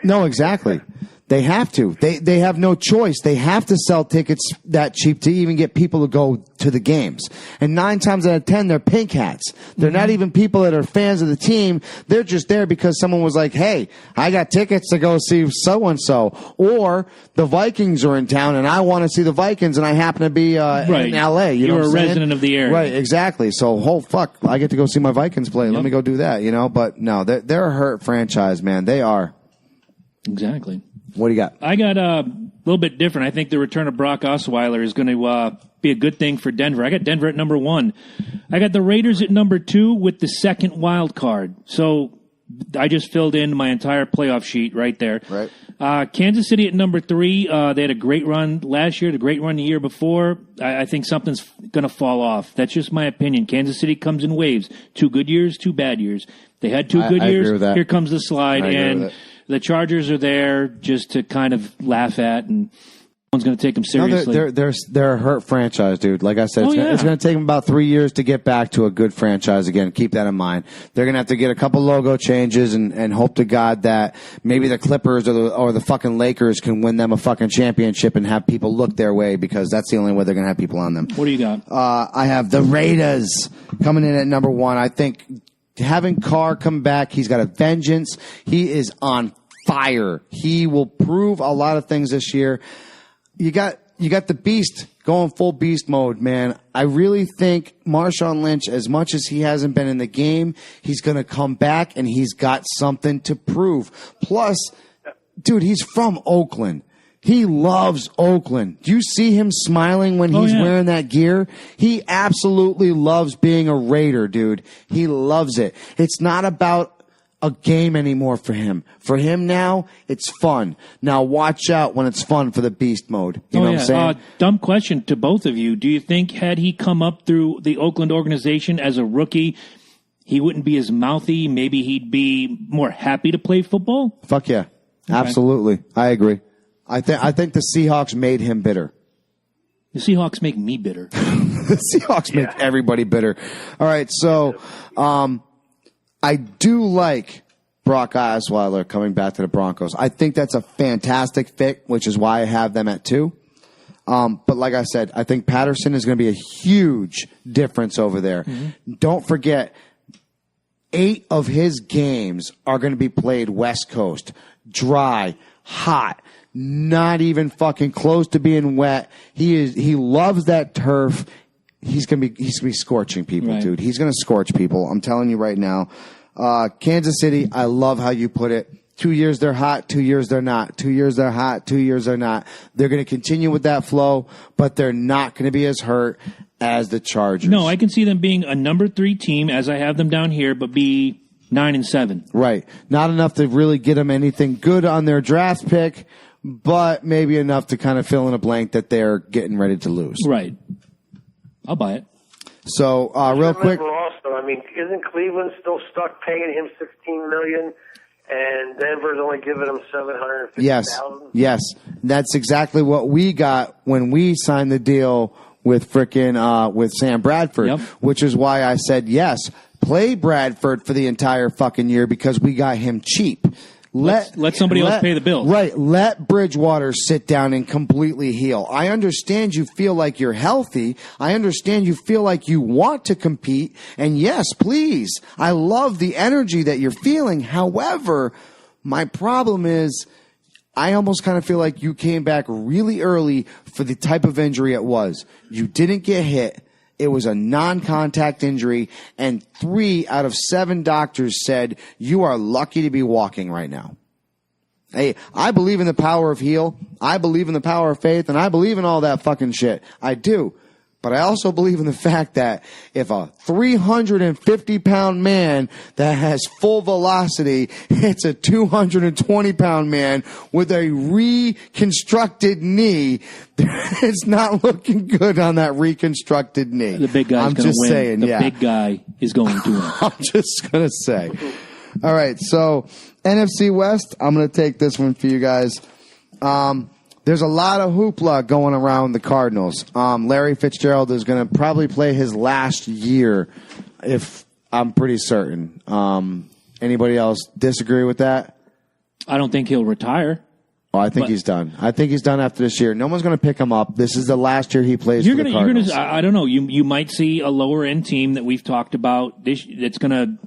no, exactly. They have to. They have no choice. They have to sell tickets that cheap to even get people to go to the games. And 9 times out of 10, they're pink hats. They're not even people that are fans of the team. They're just there because someone was like, hey, I got tickets to go see so-and-so. Or the Vikings are in town and I want to see the Vikings and I happen to be in L.A. You're know a resident of the area. Right, exactly. So, fuck, I get to go see my Vikings play. Let me go do that, But no, they're a hurt franchise, man. They are. Exactly. What do you got? I got a little bit different. I think the return of Brock Osweiler is going to be a good thing for Denver. I got Denver at number 1. I got the Raiders at number 2 with the second wild card. So I just filled in my entire playoff sheet right there. Right. Kansas City at number 3. They had a great run last year, a great run the year before. I think something's going to fall off. That's just my opinion. Kansas City comes in waves. 2 good years, 2 bad years. They had 2 good I years. agree with that. Here comes the slide. And the Chargers are there just to kind of laugh at, and no one's going to take them seriously. No, they're a hurt franchise, dude. Like I said, it's going to take them about 3 years to get back to a good franchise again. Keep that in mind. They're going to have to get a couple logo changes and hope to God that maybe the Clippers or the fucking Lakers can win them a fucking championship and have people look their way, because that's the only way they're going to have people on them. What do you got? I have the Raiders coming in at number 1. I think having Carr come back, he's got a vengeance. He is on fire. He will prove a lot of things this year. You got the beast going full beast mode, man. I really think Marshawn Lynch, as much as he hasn't been in the game, he's going to come back and he's got something to prove. Plus, dude, he's from Oakland. He loves Oakland. Do you see him smiling when he's wearing that gear? He absolutely loves being a Raider, dude. He loves it. It's not about a game anymore for him. For him now, it's fun. Now watch out when it's fun for the beast mode. You know what I'm saying? Dumb question to both of you. Do you think had he come up through the Oakland organization as a rookie, he wouldn't be as mouthy? Maybe he'd be more happy to play football? Fuck yeah. Okay. Absolutely. I agree. I think the Seahawks made him bitter. The Seahawks make me bitter. The Seahawks make everybody bitter. All right, so I do like Brock Osweiler coming back to the Broncos. I think that's a fantastic fit, which is why I have them at 2. But like I said, I think Patterson is going to be a huge difference over there. Mm-hmm. Don't forget, 8 of his games are going to be played West Coast. Dry, hot, not even fucking close to being wet. He loves that turf. He's gonna be scorching people, dude. He's gonna scorch people. I'm telling you right now. Kansas City, I love how you put it. 2 years they're hot, 2 years they're not. 2 years they're hot, 2 years they're not. They're gonna continue with that flow, but they're not gonna be as hurt as the Chargers. No, I can see them being a number 3 team as I have them down here, but be 9-7. Right. Not enough to really get them anything good on their draft pick, but maybe enough to kind of fill in a blank that they're getting ready to lose. Right. I'll buy it. So, real quick. Also, I mean, isn't Cleveland still stuck paying him $16 million, and Denver's only giving him $750,000? Yes. That's exactly what we got when we signed the deal with with Sam Bradford, which is why I said yes. Play Bradford for the entire fucking year because we got him cheap. Let somebody else pay the bill. Right. Let Bridgewater sit down and completely heal. I understand you feel like you're healthy. I understand you feel like you want to compete. And yes, please. I love the energy that you're feeling. However, my problem is I almost kind of feel like you came back really early for the type of injury it was. You didn't get hit. It was a non-contact injury, and 3 out of 7 doctors said you are lucky to be walking right now. Hey, I believe in the power of heal. I believe in the power of faith, and I believe in all that fucking shit. I do. But I also believe in the fact that if a 350-pound man that has full velocity hits a 220-pound man with a reconstructed knee, it's not looking good on that reconstructed knee. The big guy's going to win. Saying, the big guy is going to win. I'm just going to say. All right, so NFC West, I'm going to take this one for you guys. There's a lot of hoopla going around the Cardinals. Larry Fitzgerald is going to probably play his last year, if I'm pretty certain. Anybody else disagree with that? I don't think he'll retire. Oh, I think he's done. I think he's done after this year. No one's going to pick him up. This is the last year he plays for the Cardinals. I don't know. You might see a lower end team that we've talked about that's going to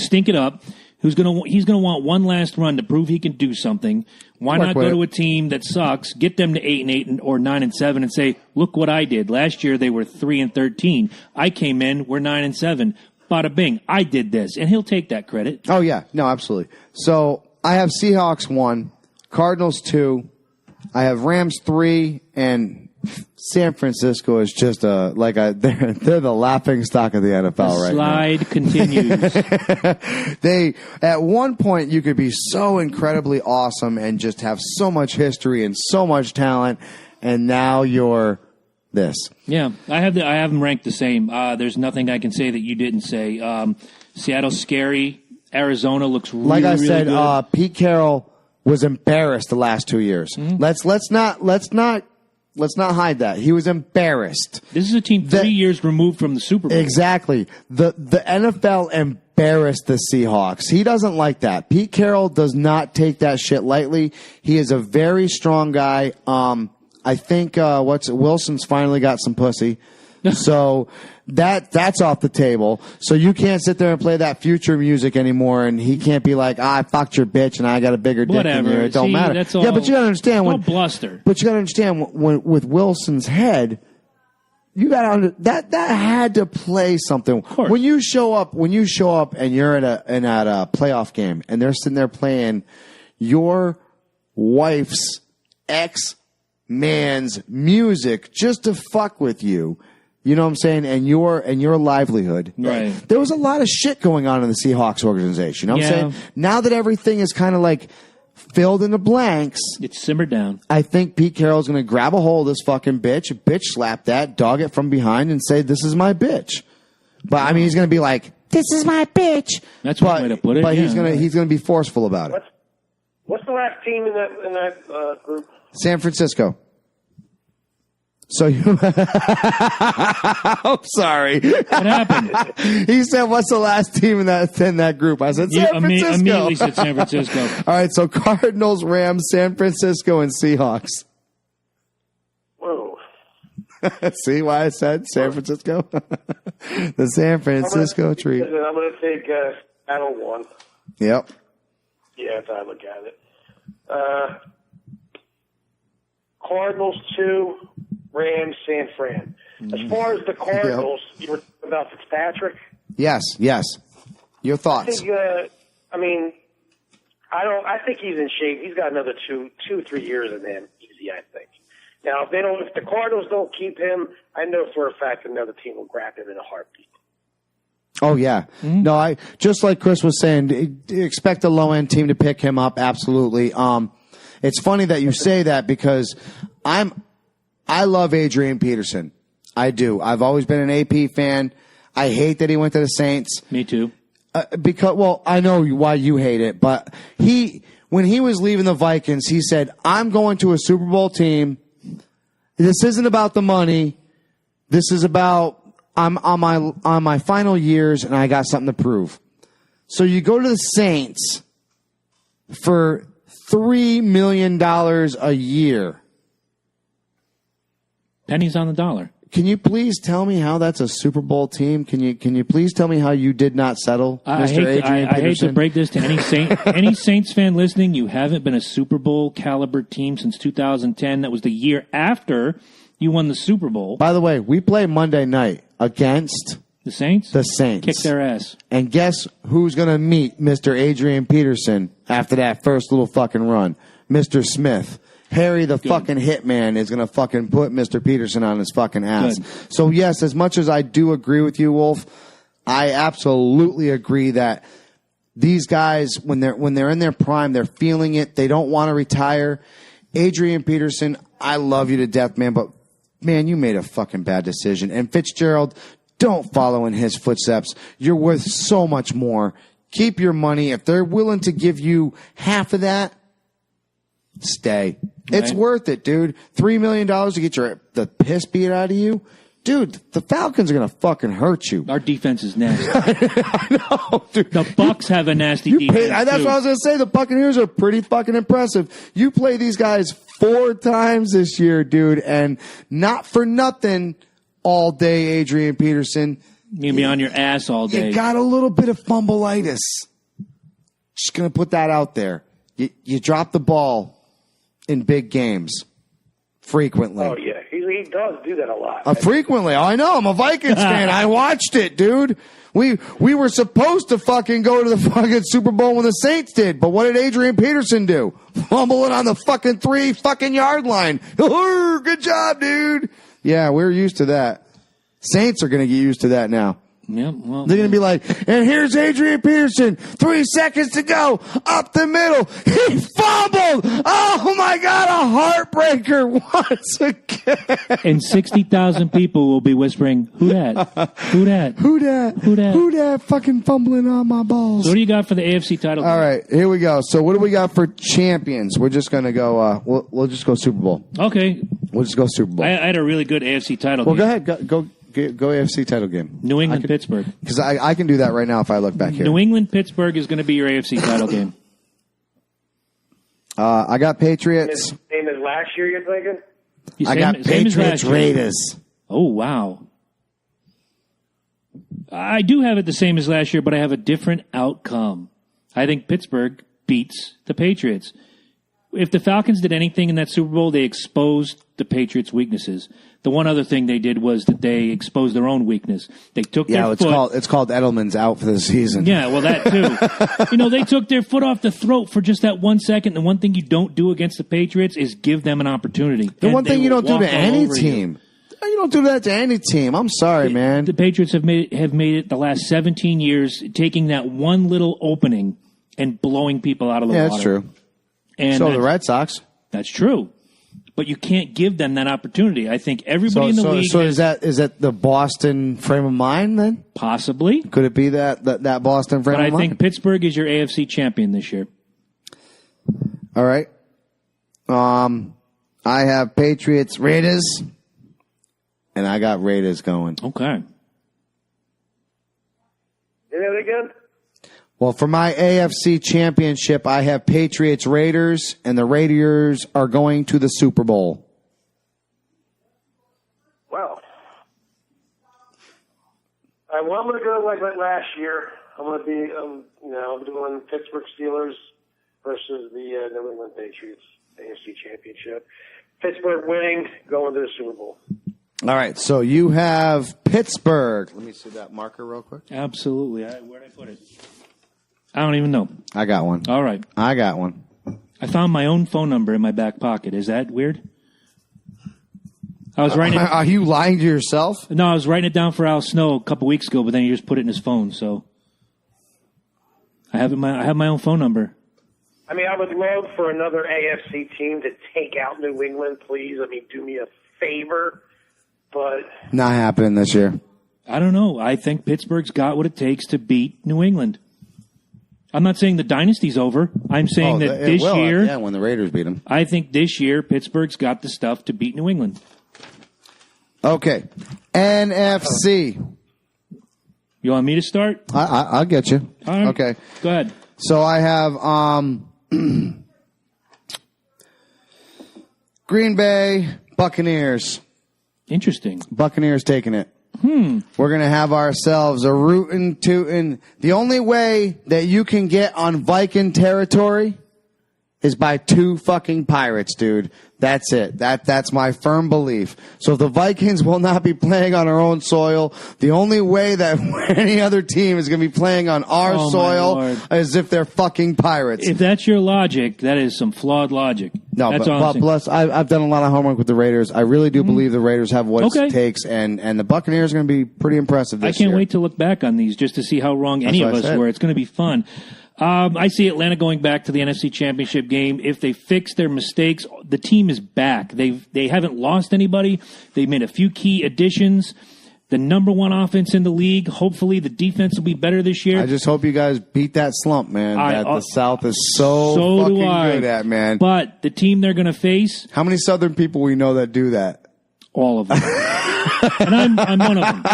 stink it up. He's going to want one last run to prove he can do something. Why not go to a team that sucks, get them to 8-8 or 9-7, and say, "Look what I did. Last year they were 3-13. I came in, we're 9-7. Bada bing, I did this," and he'll take that credit. Oh yeah, no, absolutely. So I have Seahawks 1, Cardinals 2, I have Rams 3, and San Francisco is just they're the laughing stock of the NFL right now. Slide continues. They, at one point, you could be so incredibly awesome and just have so much history and so much talent, and now you're this. Yeah, I have them ranked the same. There's nothing I can say that you didn't say. Seattle's scary. Arizona looks really, like I said, really good. Pete Carroll was embarrassed the last 2 years. Mm-hmm. Let's not hide that. He was embarrassed. This is a team 3 years removed from the Super Bowl. Exactly. The NFL embarrassed the Seahawks. He doesn't like that. Pete Carroll does not take that shit lightly. He is a very strong guy. I think Wilson's finally got some pussy. So that's off the table. So you can't sit there and play that future music anymore, and he can't be like, I fucked your bitch and I got a bigger dick than you. It don't matter. That's all, yeah, but you gotta understand when bluster. But you gotta understand when with Wilson's head, you got that had to play something. When you show up and you're at a playoff game and they're sitting there playing your wife's ex-man's music just to fuck with you. You know what I'm saying? And your livelihood. Right. There was a lot of shit going on in the Seahawks organization. You know what I'm saying? Now that everything is kind of like filled in the blanks. It's simmered down. I think Pete Carroll's going to grab a hold of this fucking bitch slap that, dog it from behind, and say, this is my bitch. But, I mean, he's going to be like, this is my bitch. That's one way to put it. But he's going to be forceful about it. What's the last team in that group? San Francisco. So you, I'm sorry. What happened? He said, "What's the last team in that group?" I said, "San Francisco." Immediately said San Francisco. All right, so Cardinals, Rams, San Francisco, and Seahawks. Whoa! See why I said San Francisco? The San Francisco tree. I'm going to take Battle 1. Yep. Yeah, that's how I look at it. Cardinals 2. Rams, San Fran. As far as the Cardinals, you were talking about Fitzpatrick. Yes. Your thoughts? I think he's in shape. He's got another 2-3 years in him, easy. I think. Now, if the Cardinals don't keep him, I know for a fact another team will grab him in a heartbeat. Oh yeah, no, I just like Chris was saying, expect a low end team to pick him up. Absolutely. It's funny that you say that because I love Adrian Peterson. I do. I've always been an AP fan. I hate that he went to the Saints. Me too. Because I know why you hate it, but when he was leaving the Vikings, he said, I'm going to a Super Bowl team. This isn't about the money. This is about, I'm on my final years and I got something to prove. So you go to the Saints for $3 million a year. Pennies on the dollar. Can you please tell me how that's a Super Bowl team? Can you please tell me how you did not settle, Mr. Adrian Peterson? I hate to break this to any Saints fan listening. You haven't been a Super Bowl caliber team since 2010. That was the year after you won the Super Bowl. By the way, we play Monday night against the Saints. The Saints. Kick their ass. And guess who's going to meet Mr. Adrian Peterson after that first little fucking run? Mr. Smith. Harry the fucking hitman is going to fucking put Mr. Peterson on his fucking ass. Good. So, yes, as much as I do agree with you, Wolf, I absolutely agree that these guys, when they're in their prime, they're feeling it. They don't want to retire. Adrian Peterson, I love you to death, man, but, man, you made a fucking bad decision. And Fitzgerald, don't follow in his footsteps. You're worth so much more. Keep your money. If they're willing to give you half of that, stay. Right. It's worth it, dude. $3 million to get the piss beat out of you. Dude, the Falcons are going to fucking hurt you. Our defense is nasty. I know, dude. The Bucs have a nasty defense, that's what I was going to say. The Buccaneers are pretty fucking impressive. You play these guys 4 times this year, dude, and not for nothing all day, Adrian Peterson. You're going to be on your ass all day. You got a little bit of fumbleitis. Just going to put that out there. You drop the ball in big games frequently. Oh, yeah. He does do that a lot. Frequently. I know. I'm a Vikings fan. I watched it, dude. We were supposed to fucking go to the fucking Super Bowl when the Saints did, but what did Adrian Peterson do? Fumble it on the fucking 3 fucking yard line. Good job, dude. Yeah, we're used to that. Saints are going to get used to that now. Yeah, well, they're going to be like, and here's Adrian Peterson, 3 seconds to go, up the middle. He fumbled. Oh, my God, a heartbreaker once again. And 60,000 people will be whispering, who that? Who that? Who that? Who that? Who that fucking fumbling on my balls? So what do you got for the AFC title? All right, here we go. So what do we got for champions? We're just going to go, we'll just go Super Bowl. Okay. We'll just go Super Bowl. I had a really good AFC title game. Go ahead. Go AFC title game. New England, Pittsburgh. Because I can do that right now if I look back here. New England, Pittsburgh is going to be your AFC title game. I got Patriots. Same as last year, you're thinking? I got Patriots, Raiders. Oh, wow. I do have it the same as last year, but I have a different outcome. I think Pittsburgh beats the Patriots. If the Falcons did anything in that Super Bowl, they exposed the Patriots' weaknesses. The one other thing they did was that they exposed their own weakness. They took their foot. It's called Edelman's out for the season. Yeah, well, that too. They took their foot off the throat for just that 1 second. The one thing you don't do against the Patriots is give them an opportunity. The one thing you don't do to any team. You don't do that to any team. I'm sorry, man. The Patriots have made it the last 17 years, taking that one little opening and blowing people out of the water. Yeah, that's true. And so the Red Sox. That's true. But you can't give them that opportunity. I think everybody in the league. So is that the Boston frame of mind then? Possibly. Could it be that Boston frame of mind? But I think Pittsburgh is your AFC champion this year. All right. I have Patriots, Raiders, and I got Raiders going. Okay. Say that again? Well, for my AFC championship, I have Patriots, Raiders, and the Raiders are going to the Super Bowl. Wow. I'm going to go like last year. I'm going to be, I'm doing Pittsburgh Steelers versus the New England Patriots AFC championship. Pittsburgh winning, going to the Super Bowl. All right, so you have Pittsburgh. Let me see that marker real quick. Absolutely. Where'd I put it? I don't even know. I got one. All right. I got one. I found my own phone number in my back pocket. Is that weird? I was writing. Are you lying to yourself? No, I was writing it down for Al Snow a couple weeks ago, but then he just put it in his phone. So I have my own phone number. I mean, I would love for another AFC team to take out New England, please. I mean, do me a favor, but not happening this year. I don't know. I think Pittsburgh's got what it takes to beat New England. I'm not saying the dynasty's over. I'm saying that this year... Yeah, when the Raiders beat them. I think this year Pittsburgh's got the stuff to beat New England. Okay. NFC. You want me to start? I'll get you. All right. Okay. Go ahead. So I have Green Bay Buccaneers. Interesting. Buccaneers taking it. We're going to have ourselves a rootin' tootin'. The only way that you can get on Viking territory is by 2 fucking pirates, dude. That's it. That's my firm belief. So if the Vikings will not be playing on our own soil, the only way that any other team is going to be playing on our soil is if they're fucking pirates. If that's your logic, that is some flawed logic. No, that's but plus, I've done a lot of homework with the Raiders. I really do believe the Raiders have what it takes, and the Buccaneers are going to be pretty impressive this year. I can't wait to look back on these just to see how wrong any of us were. It's going to be fun. I see Atlanta going back to the NFC Championship game. If they fix their mistakes, the team is back. They haven't lost anybody. They made a few key additions. The number 1 offense in the league. Hopefully the defense will be better this year. I just hope you guys beat that slump, man. That the South is so fucking good at, man. But the team they're going to face. How many Southern people we know that do that? All of them. And I'm one of them.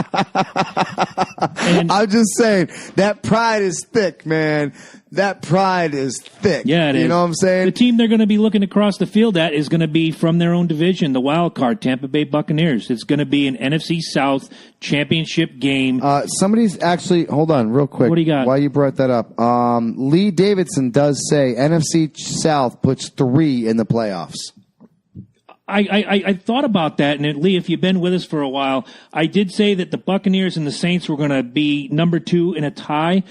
And I'm just saying, that pride is thick, man. That pride is thick. Yeah, it is. You know what I'm saying? The team they're going to be looking to cross the field at is going to be from their own division, the wild card, Tampa Bay Buccaneers. It's going to be an NFC South championship game. Somebody's actually, hold on real quick. What do you got? While you brought that up, Lee Davidson does say NFC South puts 3 in the playoffs. I thought about that, and Lee, if you've been with us for a while, I did say that the Buccaneers and the Saints were going to be number 2 in a tie.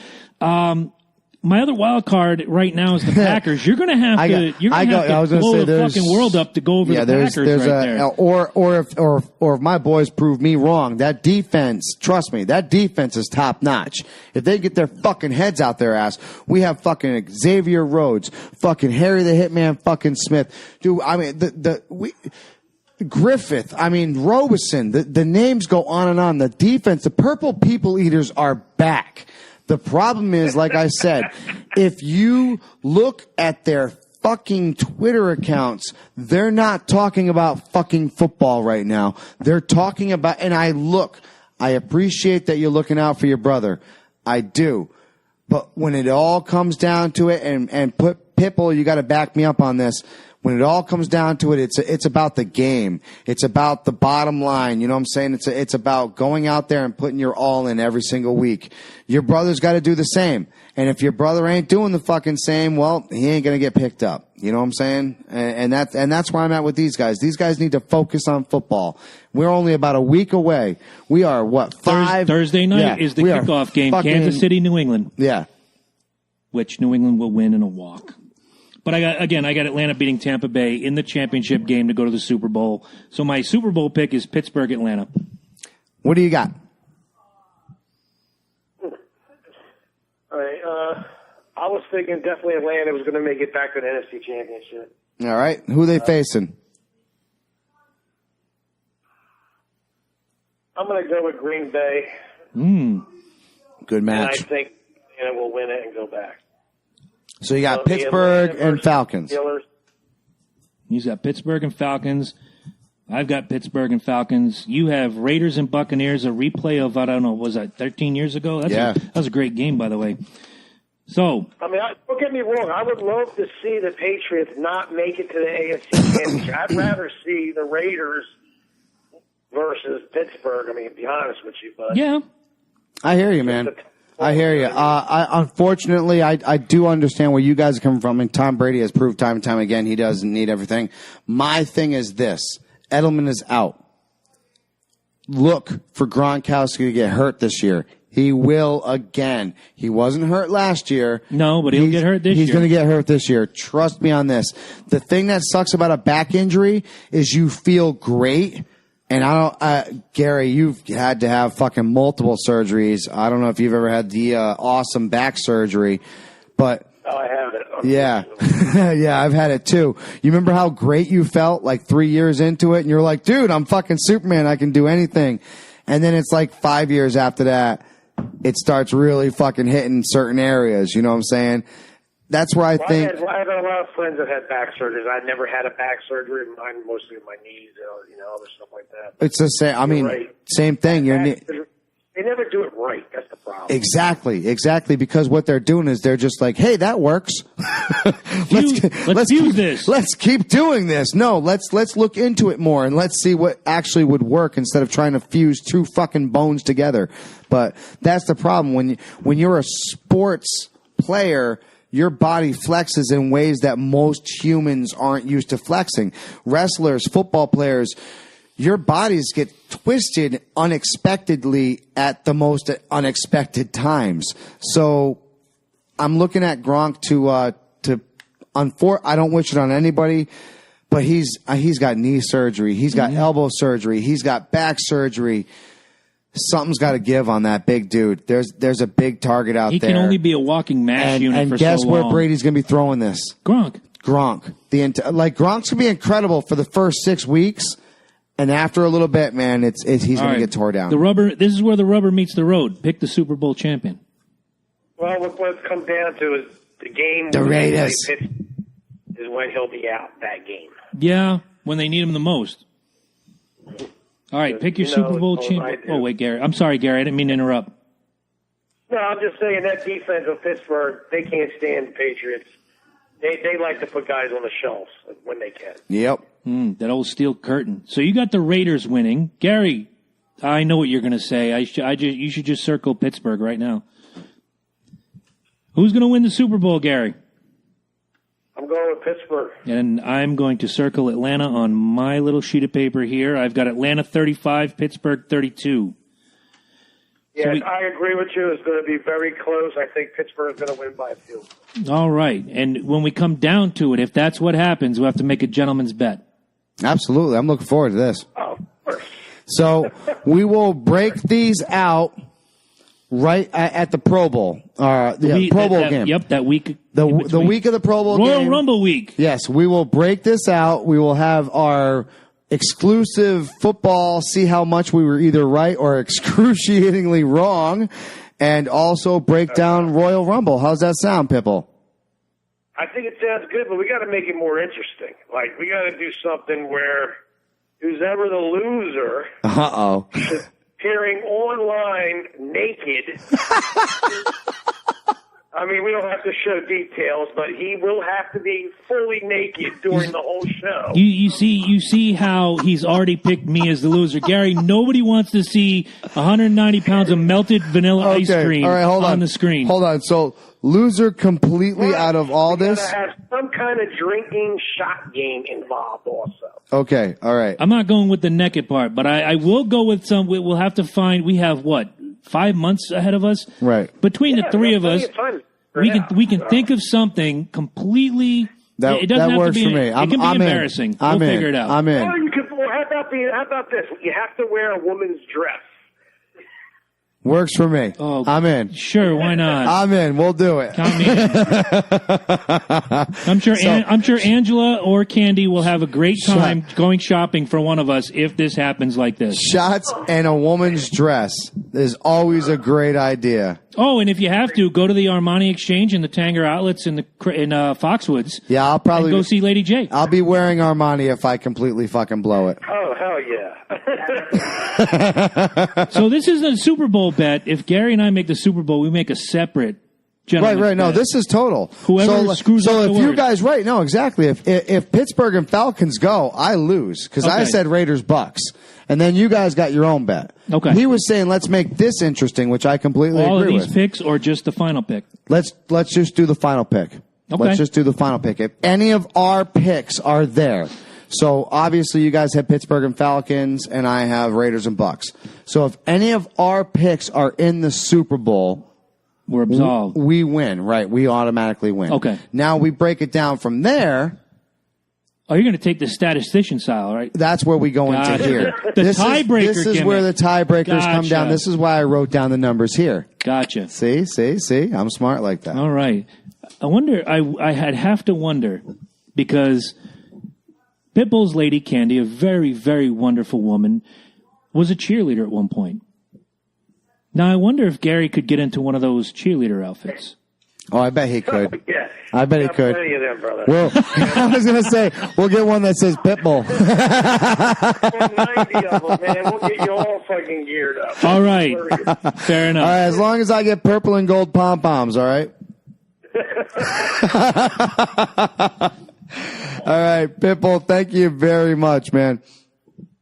My other wild card right now is the Packers. You're going to have to blow the fucking world up to go over the Packers there. Or if my boys prove me wrong, that defense, trust me, that defense is top notch. If they get their fucking heads out their ass, we have fucking Xavier Rhodes, fucking Harry the Hitman fucking Smith. Dude, I mean, Griffith, I mean, Robeson, the names go on and on. The defense, the Purple People Eaters are back. The problem is, like I said, if you look at their fucking Twitter accounts, they're not talking about fucking football right now. They're talking about, and I appreciate that you're looking out for your brother. I do. But when it all comes down to it, and Pitbull, you got to back me up on this. When it all comes down to it, it's about the game. It's about the bottom line. You know what I'm saying? It's about going out there and putting your all in every single week. Your brother's got to do the same. And if your brother ain't doing the fucking same, well, he ain't going to get picked up. You know what I'm saying? And that's where I'm at with these guys. These guys need to focus on football. We're only about a week away. We are, what, 5? Thursday night is the kickoff game. Kansas City, New England. Yeah. Which New England will win in a walk. But I got Atlanta beating Tampa Bay in the championship game to go to the Super Bowl. So my Super Bowl pick is Pittsburgh, Atlanta. What do you got? All right. I was thinking definitely Atlanta was going to make it back to the NFC Championship. All right. Who are they facing? I'm going to go with Green Bay. Good match. And I think we'll win it and go back. So you got Pittsburgh and Falcons. Steelers. He's got Pittsburgh and Falcons. I've got Pittsburgh and Falcons. You have Raiders and Buccaneers, a replay of, I don't know, was that 13 years ago? That was a great game, by the way. So, I mean, don't get me wrong. I would love to see the Patriots not make it to the AFC Championship. I'd rather see the Raiders versus Pittsburgh. I mean, to be honest with you, but yeah, I hear you, man. I hear you. Unfortunately, I do understand where you guys are coming from, and Tom Brady has proved time and time again he doesn't need everything. My thing is this. Edelman is out. Look for Gronkowski to get hurt this year. He will again. He wasn't hurt last year. No, but he'll get hurt this year. He's going to get hurt this year. Trust me on this. The thing that sucks about a back injury is you feel great. And Gary, you've had to have fucking multiple surgeries. I don't know if you've ever had the awesome back surgery, but I have it. yeah, yeah, I've had it too. You remember how great you felt like 3 years into it, and you're like, dude, I'm fucking Superman. I can do anything. And then it's like 5 years after that, it starts really fucking hitting certain areas. You know what I'm saying? That's where I think. I had a lot of friends that had back surgeries. I never had a back surgery. Mine mostly my knees, other stuff like that. It's the same. I mean, right. Same thing. They never do it right. That's the problem. Exactly. Because what they're doing is they're just like, hey, that works. let's use this. Let's keep doing this. No, let's look into it more and let's see what actually would work instead of trying to fuse two fucking bones together. But that's the problem when you're a sports player. Your body flexes in ways that most humans aren't used to flexing. Wrestlers, football players, your bodies get twisted unexpectedly at the most unexpected times. So I'm looking at Gronk I don't wish it on anybody, but he's got knee surgery. He's got elbow surgery. He's got back surgery. Something's got to give on that big dude. There's a big target out there. He can only be a walking mash unit for so long. And guess where Brady's going to be throwing this? Gronk. Gronk's going to be incredible for the first 6 weeks, and after a little bit, man, he's going to get tore down. This is where the rubber meets the road. Pick the Super Bowl champion. Well, what it's come down to is the game. The Raiders is when he'll be out. That game. Yeah, when they need him the most. All right, pick your Super Bowl champion. Oh, wait, Gary. I'm sorry, Gary. I didn't mean to interrupt. No, I'm just saying that defense of Pittsburgh, they can't stand the Patriots. They like to put guys on the shelves when they can. Yep. That old steel curtain. So you got the Raiders winning. Gary, I know what you're going to say. You should just circle Pittsburgh right now. Who's going to win the Super Bowl, Gary? I'm going with Pittsburgh. And I'm going to circle Atlanta on my little sheet of paper here. I've got Atlanta 35, Pittsburgh 32. Yeah, I agree with you. It's going to be very close. I think Pittsburgh is going to win by a few. All right. And when we come down to it, if that's what happens, we'll have to make a gentleman's bet. Absolutely. I'm looking forward to this. Oh, of course. So we will break these out right at the Pro Bowl. Pro Bowl game. Yep, that week. The week of the Pro Bowl game. Royal Rumble week. Yes, we will break this out. We will have our exclusive football, see how much we were either right or excruciatingly wrong, and also break down Royal Rumble. How's that sound, Pipple? I think it sounds good, but we got to make it more interesting. Like, we got to do something where who's ever the loser is appearing online naked I mean, we don't have to show details, but he will have to be fully naked during the whole show. You see how he's already picked me as the loser. Gary, nobody wants to see 190 pounds of melted vanilla ice cream all right, hold on the screen. Hold on. So, loser completely out of all this? Gotta have some kind of drinking shot game involved also. Okay, all right. I'm not going with the naked part, but I will go with some. We'll have to find. We have what, 5 months ahead of us? Right. Between the three of us, we can think of something completely. It doesn't have works to be. for me. It can be embarrassing. We'll figure it out. I'm in. Or you could. Well, how about this? You have to wear a woman's dress. Works for me. Oh, I'm in. Sure, why not? I'm in. We'll do it. Count me in. I'm sure Angela or Candy will have a great time going shopping for one of us if this happens like this. Shots and a woman's dress is always a great idea. Oh, and if you have to, go to the Armani Exchange and the Tanger Outlets in Foxwoods. Yeah, I'll probably go see Lady J. I'll be wearing Armani if I completely fucking blow it. Oh, hell yeah. So this isn't a Super Bowl bet. If Gary and I make the Super Bowl, we make a separate gentleman's Right. No, bet. this is total. Whoever screws up So the if you word. guys, right, no, exactly. If Pittsburgh and Falcons go, I lose because I Okay. said Raiders Bucks, and then you guys got your own bet. Okay. He was saying let's make this interesting, which I completely all of agree these with. picks or just the final pick? Let's just do the final pick. Okay. Let's just do the final pick. If any of our picks are there. So obviously you guys have Pittsburgh and Falcons and I have Raiders and Bucks. So if any of our picks are in the Super Bowl, We're absolved. we win, right? We automatically win. Okay. Now we break it down from there. Oh, you're going to take the statistician style, right? That's where we go Gotcha. into here. The This tiebreaker This is gimmick. where the tiebreakers come Gotcha. down. This is why I wrote down the numbers here. Gotcha. See? I'm smart like that. All right. I wonder, I had have to wonder, because Pitbull's Lady Candy, a very, very wonderful woman, was a cheerleader at one point. Now, I wonder if Gary could get into one of those cheerleader outfits. Oh, I bet he could. Yeah. I bet he Got could. plenty of them, brother. Well, I was going to say, we'll get one that says Pitbull. 90 of them, man. We'll get you all fucking geared up. All right. Fair All enough. right, as long as I get purple and gold pom-poms, all right? All right, Pitbull, thank you very much, man.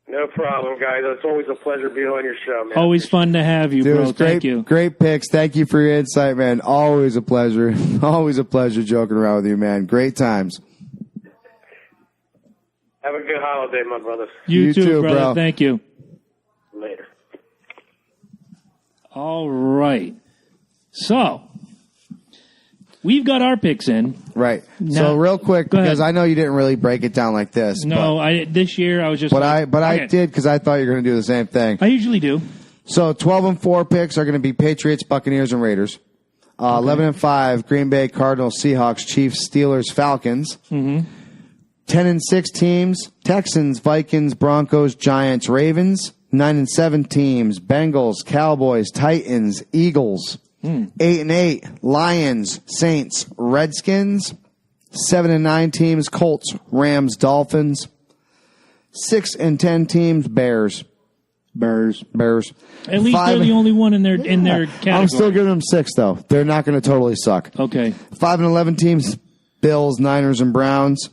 No problem, guys. It's always a pleasure being on your show, man. Always fun to have you, Dude, it bro. was great, Thank you. Great picks. Thank you for your insight, man. Always a pleasure. Always a pleasure joking around with you, man. Great times. Have a good holiday, my brother. You too, brother. bro. Thank you. Later. All right. So, we've got our picks in. Right. Now- So real quick, Go because ahead. I know you didn't really break it down like this. No, this year I was just. But I okay. did because I thought you were going to do the same thing. I usually do. So 12-4 picks are going to be Patriots, Buccaneers, and Raiders. 11-5 Green Bay, Cardinals, Seahawks, Chiefs, Steelers, Falcons. 10-6 teams: Texans, Vikings, Broncos, Giants, Ravens. 9-7 teams: Bengals, Cowboys, Titans, Eagles. 8-8 Lions, Saints, Redskins. 7-9 teams: Colts, Rams, Dolphins. 6-10 teams: Bears. Bears. At least Five- they're the only one in their category. I'm still giving them 6 though. They're not going to totally suck. Okay. 5-11 teams: Bills, Niners, and Browns.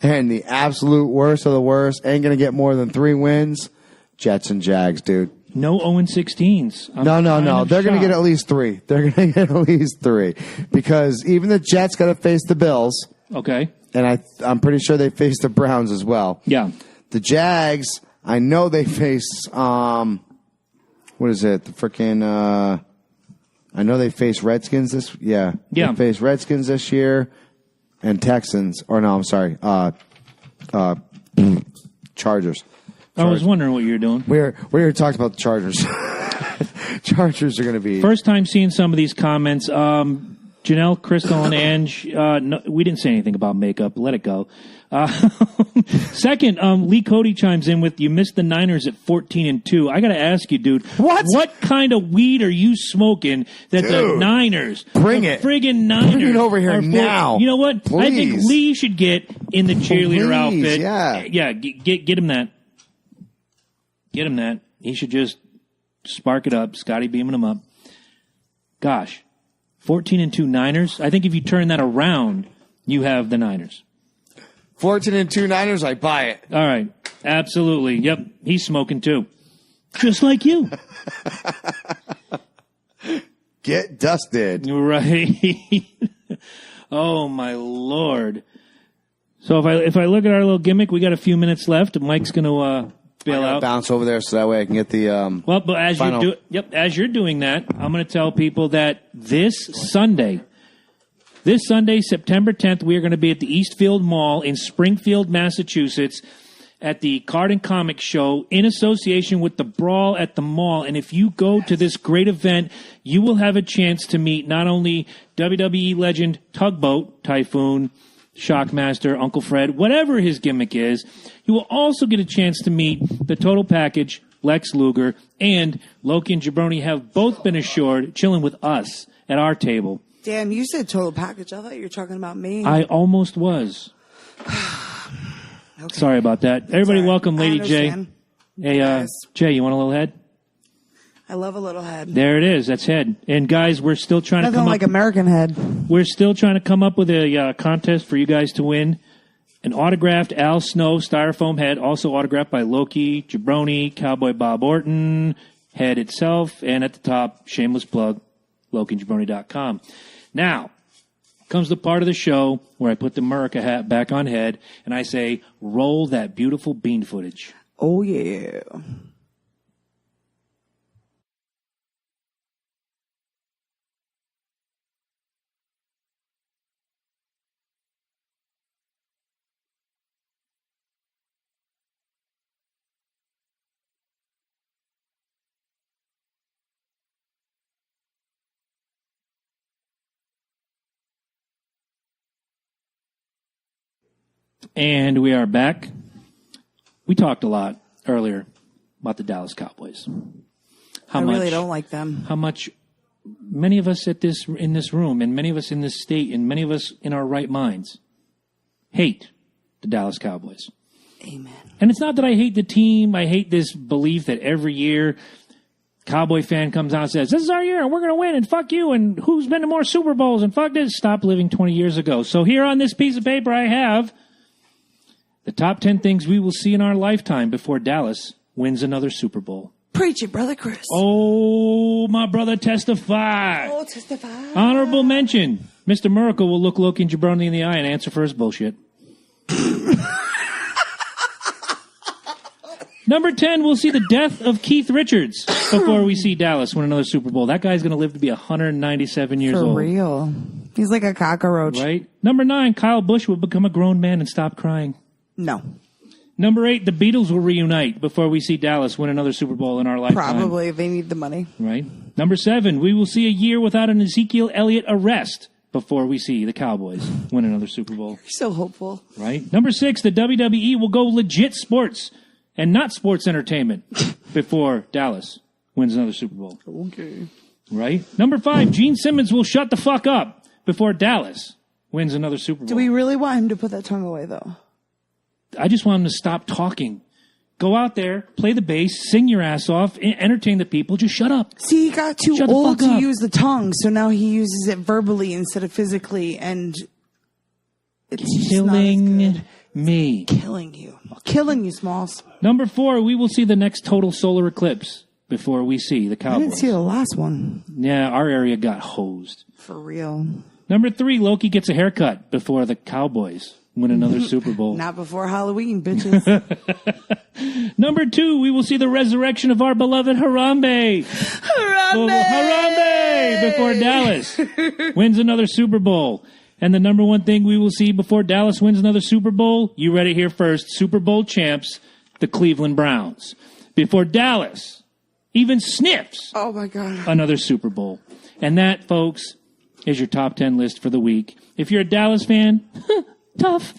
And the absolute worst of the worst, ain't going to get more than 3 wins: Jets and Jags, dude. No 0-16s. No. They're going to get at least 3. They're going to get at least 3. Because even the Jets got to face the Bills. Okay. And I'm pretty sure they face the Browns as well. Yeah. The Jags, I know they face, what is it? The freaking, I know they face Redskins Yeah. They face Redskins this year and Texans. Or no, I'm sorry. Chargers. I was wondering what you were doing. We already talked about the Chargers. Chargers are going to be. First time seeing some of these comments. Janelle, Crystal, and Ange, no, we didn't say anything about makeup. Let it go. Second, Lee Cody chimes in with, you missed the Niners at 14-2. I got to ask you, dude. What kind of weed are you smoking that the Niners, Bring the it. friggin' Niners, Bring it over here are now. You know what? I think Please. Lee should get in the cheerleader Please, outfit. yeah. Yeah, get him that. Get him that. He should just spark it up. Scotty beaming him up. Gosh. 14-2 Niners. I think if you turn that around, you have the Niners. 14-2 Niners, I buy it. All right. Absolutely. Yep. He's smoking too. Just like you. Get dusted. Right. Oh, my Lord. So if I look at our little gimmick, we got a few minutes left. Mike's going to bail out. Bounce over there so that way I can get the well, but as final. As you're doing that, I'm going to tell people that this Sunday, September 10th, we are going to be at the Eastfield Mall in Springfield, Massachusetts, at the Card and Comic Show in association with the Brawl at the Mall. And if you go to this great event, you will have a chance to meet not only WWE legend Tugboat, Typhoon, Shockmaster, Uncle Fred, whatever his gimmick is. You will also get a chance to meet the Total Package, Lex Luger, and Loki and Jabroni have both been assured chilling with us at our table. Damn, you said Total Package. I thought you were talking about me. I almost was. Okay. Sorry about that. Everybody Sorry. welcome Lady J. Hey, Yes. Jay, you want a little head? I love a little head. There it is. That's head. And guys, we're still trying to Nothing come like up. American head. We're still trying to come up with a contest for you guys to win an autographed Al Snow styrofoam head, also autographed by Loki, Jabroni, Cowboy Bob Orton, head itself, and at the top, shameless plug, LokiandJabroni.com. Now, comes the part of the show where I put the America hat back on head, and I say, roll that beautiful bean footage. Oh, yeah. And we are back. We talked a lot earlier about the Dallas Cowboys. I really don't like them. How much many of us in this room, and many of us in this state, and many of us in our right minds hate the Dallas Cowboys. Amen. And it's not that I hate the team. I hate this belief that every year Cowboy fan comes out and says, this is our year and we're going to win and fuck you and who's been to more Super Bowls and fuck this. Stop living 20 years ago. So here on this piece of paper I have the top 10 things we will see in our lifetime before Dallas wins another Super Bowl. Preach it, Brother Chris. Oh, my brother, testify. Oh, testify. Honorable mention. Mr. Miracle will look Loki and Jabroni in the eye and answer for his bullshit. Number 10, we'll see the death of Keith Richards before we see Dallas win another Super Bowl. That guy's going to live to be 197 years For old. For real. He's like a cockroach. Right? Number 9, Kyle Busch will become a grown man and stop crying. No. Number 8, the Beatles will reunite before we see Dallas win another Super Bowl in our lifetime. Probably, if they need the money. Right? Number 7, we will see a year without an Ezekiel Elliott arrest before we see the Cowboys win another Super Bowl. You're so hopeful. Right? Number 6, the WWE will go legit sports and not sports entertainment before Dallas wins another Super Bowl. Okay. Right? Number 5, Gene Simmons will shut the fuck up before Dallas wins another Super Bowl. Do we really want him to put that tongue away, though? I just want him to stop talking. Go out there, play the bass, sing your ass off, entertain the people. Just shut up. See, he got too Shut the old fuck to up. use the tongue, so now he uses it verbally instead of physically, and it's just not as Killing good. me. Killing you. Killing you, Smalls. Number 4, we will see the next total solar eclipse before we see the I Cowboys. didn't see the last one. Yeah, our area got hosed. For real. Number 3, Loki gets a haircut before the Cowboys win another Super Bowl. Not before Halloween, bitches. Number 2, we will see the resurrection of our beloved Harambe. Harambe! Harambe! Before Dallas wins another Super Bowl. And the number 1 thing we will see before Dallas wins another Super Bowl, you read it here first, Super Bowl champs, the Cleveland Browns. Before Dallas even sniffs Oh, my God. another Super Bowl. And that, folks, is your top 10 list for the week. If you're a Dallas fan, tough.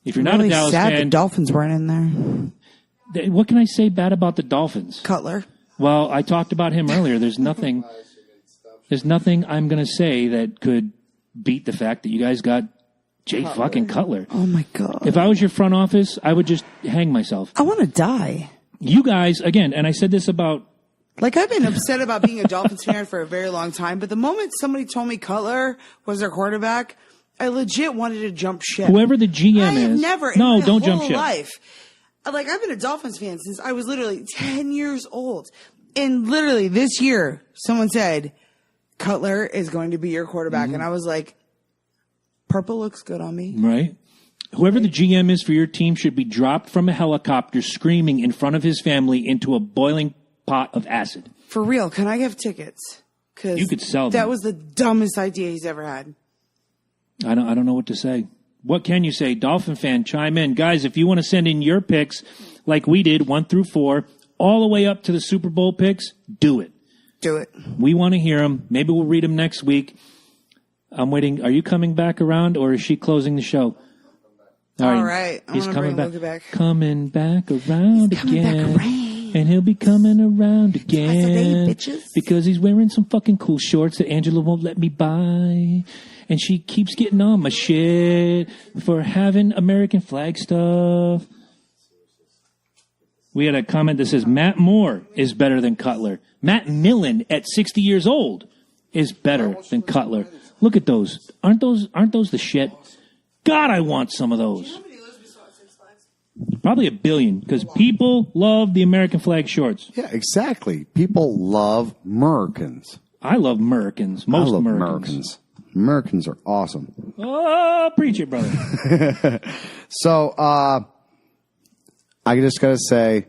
If you're not Really a Dallas sad the fan, Dolphins weren't in there. what can I say bad about the Dolphins? Cutler. Well, I talked about him earlier. There's nothing I'm going to say that could beat the fact that you guys got Jay fucking Cutler. Oh, my God. If I was your front office, I would just hang myself. I want to die. You guys, again, and I said this about Like, I've been upset about being a Dolphins fan for a very long time, but the moment somebody told me Cutler was their quarterback, I legit wanted to jump ship. Whoever the GM I have is. never, No, in my don't whole jump ship. life. Like, I've been a Dolphins fan since I was literally 10 years old. And literally this year, someone said, Cutler is going to be your quarterback. And I was like, purple looks good on me. Right. Whoever the GM is for your team should be dropped from a helicopter screaming in front of his family into a boiling pot of acid. For real, can I have tickets? Because You could sell them. that was the dumbest idea he's ever had. I don't know what to say. What can you say? Dolphin fan, chime in. Guys, if you want to send in your picks like we did, 1 through 4, all the way up to the Super Bowl picks, do it. Do it. We want to hear them. Maybe we'll read them next week. I'm waiting. Are you coming back around, or is she closing the show? All right. I'm He's gonna coming bring back. Luca back. Coming back around coming back again. around. And he'll be coming around again. today, bitches. Because he's wearing some fucking cool shorts that Angela won't let me buy. And she keeps getting on my shit for having American flag stuff. We had a comment that says Matt Moore is better than Cutler. Matt Millen at 60 years old is better than Cutler. Look at those. Aren't those the shit? God, I want some of those. Probably 1 billion, because people love the American flag shorts. Yeah, exactly. People love Americans. I love Americans. Most I love Americans. Americans are awesome. Oh, preach it, brother. So, I just gotta say,